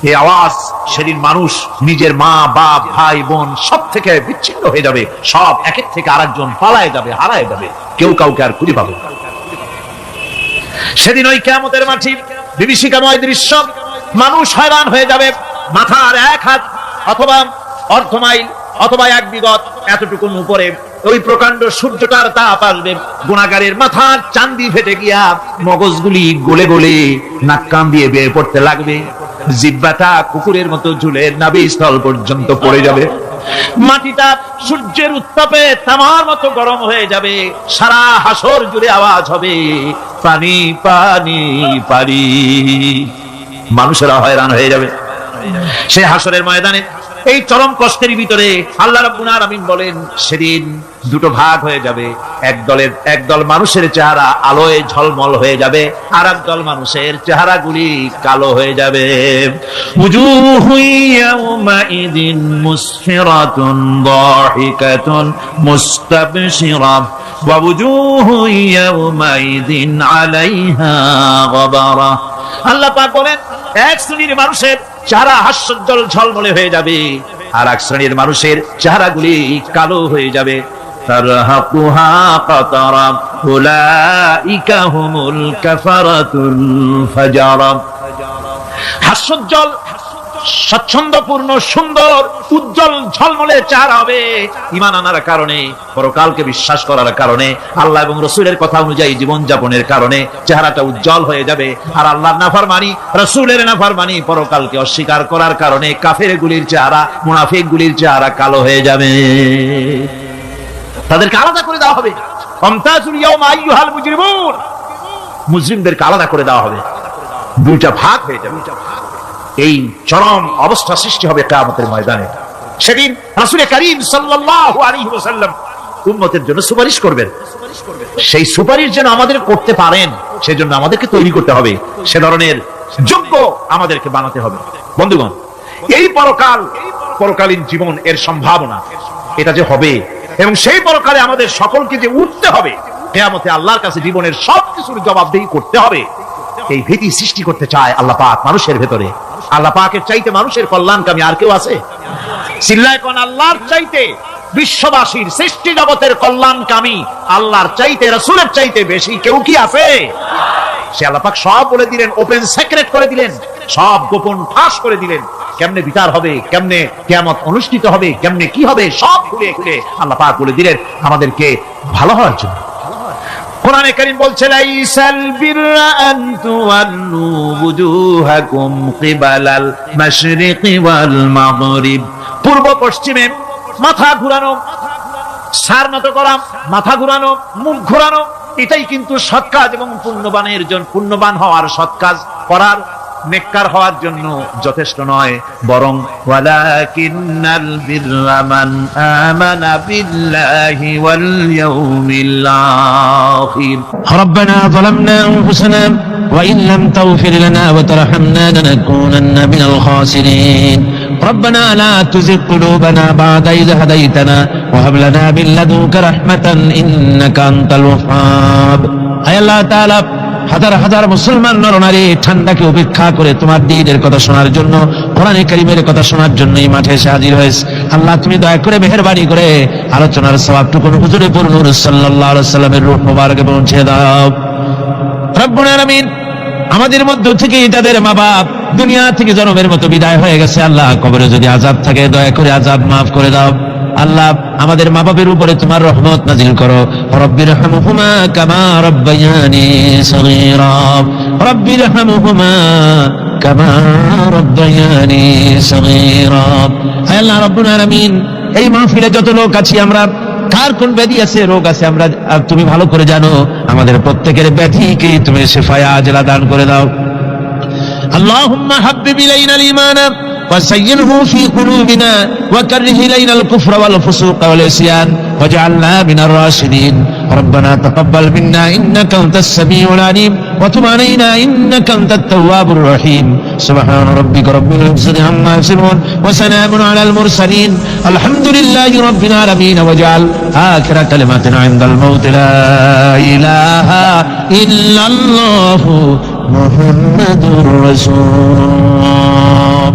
এই আওয়াজ সেদিন মানুষ নিজের মা বাপ ভাই বোন সব থেকে বিচ্ছিন্ন হয়ে যাবে, সব একের থেকে আরেকজন পালায় যাবে, হারায় যাবে, কেউ কাউকে আর খুঁজে পাবে না। সেদিন ওই কিয়ামতের মাঠে বিভীষিকাময় দৃশ্য, মানুষ হয়রান হয়ে যাবে। মাথার এক হাত অথবা অর্ধ মাইল অথবা এক বিগত এতটুকুন উপরে ওই প্রকাণ্ড সূর্যটার তাপ আসবে, গুনাহগারের মাথার চান্দি ফেটে গিয়া মগজগুলি গলে গলে নাক কান দিয়ে বের পড়তে লাগবে, জিহ্বাটা কুকুরের মতো ঝুলে নাভিস্থল পর্যন্ত পড়ে যাবে, মাটিটা সূর্যের উত্তাপে তামার মতো গরম হয়ে যাবে, সারা হাসর জুড়ে আওয়াজ হবে পানি পানি পানি। মানুষেরা হয়রান হয়ে যাবে সেই হাসরের ময়দানে। এই চরম কষ্টের ভিতরে আল্লাহ রাব্বুল আলামিন বলেন সেদিন দুটো ভাগ হয়ে যাবে, একদল মানুষের চেহারা আলোয় ঝলমল হয়ে যাবে, আর একদল মানুষের চেহারাগুলি কালো হয়ে যাবে। وجوه يومئذ مسفرة ضاحكة مستبشرة ووجوه يومئذ عليها غبرة। আল্লাহ পাক বলেন এক শ্রেণীর মানুষের চেহারা হাস্যোজ্জ্বল ঝলমলে হয়ে যাবে, আর এক শ্রেণীর মানুষের চেহারাগুলি কালো হয়ে যাবে। ترهقها قترة أولئك هم الكفرة الفجرة। হাস্যোজ্জ্বল স্বচ্ছন্দপূর্ণ সুন্দর উজ্জ্বল ঝলমলে চেহারা হবে ঈমান আনার কারণে, পরকালকে বিশ্বাস করার কারণে, আল্লাহ এবং রাসূলের কথা অনুযায়ী জীবন যাপনের কারণে চেহারাটা উজ্জ্বল হয়ে যাবে। আর আল্লাহর নাফরমানি, রাসূলের নাফরমানি, পরকালকে অস্বীকার করার কারণে কাফেরগুলির চেহারা, মুনাফিকগুলির চেহারা কালো হয়ে যাবে। তাদেরকে আলাদা করে দেওয়া হবে। আমতাজুল ইয়াউমা আইয়ুহাল মুজরিমুন, মুজরিমদেরকে আলাদা করে দেওয়া হবে, দুইটা ভাগ হয়ে যাবে। এই চরম অবস্থা সৃষ্টি হবে কিয়ামতের ময়দানে। সেদিন রাসূল করিম সাল্লাল্লাহু আলাইহি ওয়াসাল্লাম উম্মতের জন্য সুপারিশ করবেন। সেই সুপারিশ যেন আমাদের করতে পারেন সেজন্য আমাদেরকে তৈরি করতে হবে, সে ধরনের যোগ্য আমাদেরকে বানাতে হবে। বন্ধুগণ, এই পরকালীন জীবন এর সম্ভাবনা এটা যে হবে এবং সেই পরকালে আমাদের সকলকে যে উঠতে হবে, কিয়ামতে আল্লাহর কাছে জীবনের সবকিছুর জবাবদিহি করতে হবে, এই ভীতি সৃষ্টি করতে চায় আল্লাহ পাক মানুষের ভেতরে। আল্লাহ পাকের চাইতে মানুষের কল্যাণকামী আর কেউ আছে? চিল্লায় কোন আল্লাহর চাইতে, বিশ্ববাসীর সৃষ্টি জগতের কল্যাণকামী আল্লাহর চাইতে, রাসূলের চাইতে বেশি কেউ কি আছে? সে আল্লাহ পাক সব বলে দিলেন, ওপেন সিক্রেট করে দিলেন, সব গোপন ফাঁস করে দিলেন। কেমনে বিচার হবে, কেমনে কিয়ামত অনুষ্ঠিত হবে, কেমনে কি হবে, সব খুলে খুলে আল্লাহ পাক বলে দিলেন আমাদেরকে ভালো হওয়ার জন্য। কোরআনে কারীম বলছে লাইসাল বিররা আন তুওয়াল্লু ওয়ুজুহাকুম কিবালাল মাশরিকি ওয়াল মাগরিব। পূর্ব পশ্চিমে মাথা ঘুরানো, সার নত করা, মাথা ঘুরানো, মুখ ঘুরানো, এটাই কিন্তু সৎ কাজ এবং পুণ্যবান হওয়ার সৎ কাজ করার, নেককার হওয়ার জন্য যথেষ্ট নয়, বরং ওয়ালাকিন্নাল বিররা মান আমানা বিল্লাহি ওয়াল ইয়াউমিল আখির। ربنا ظلمنا أنفسنا وإن لم تغفر لنا وترحمنا لنكونن من الخاسرين ربنا لا تزغ قلوبنا بعد إذ هديتنا وهب لنا من لدنك رحمة إنك أنت الوهاب। আয় আল্লাহ তাআলা, হাজার হাজার মুসলমান নরনারী ঠান্ডাকে উপেক্ষা করে তোমার দ্বীনের কথা শোনার জন্য, কোরআনে কারীমের কথা শোনার জন্য এই মাঠে এসে হাজির হয়েছে। আল্লাহ, তুমি দয়া করে মেহেরবানি করে আলোচনার সওয়াবটুকু হুজুরে নূর সাল্লাল্লাহু আলাইহি সাল্লামের রূহ মুবারকে পৌঁছে দাও। রব্বুল আলামিন, আমাদের মধ্য থেকে যাদের মা বাপ দুনিয়া থেকে জন্মের মতো বিদায় হয়ে গেছে, আল্লাহ কবরে যদি আযাব থাকে দয়া করে আযাব মাফ করে দাও। আল্লাহ, আমাদের মা বাপের উপরে তোমার রহমত নাজিল করো। রব্বিরহামহুমা কামা রব্বায়ানি সগীরা, রব্বিরহামহুমা কামা রব্বায়ানি সগীরা। হে আল্লাহ রাব্বুল আলামিন, এই মাহফিলে যত লোক আছি আমরা, কার কোন ব্যাধি আছে, রোগ আছে, আমরা তুমি ভালো করে জানো। আমাদের প্রত্যেকের ব্যাধিকে তুমি শিফায়ে আজলা দান করে দাও। আল্লাহুম্মা হাব্বিব ইলাইনাল ঈমান وزينه في قلوبنا وكره إلينا الكفر والفسوق والعصيان واجعلنا من الراشدين ربنا تقبل منا إنك أنت السميع العليم وتب علينا إنك أنت التواب الرحيم سبحان ربك رب العزة عما يصفون وسلام على المرسلين الحمد لله رب العالمين واجعل آخر كلماتنا عند الموت لا إله إلا الله محمد رسول الله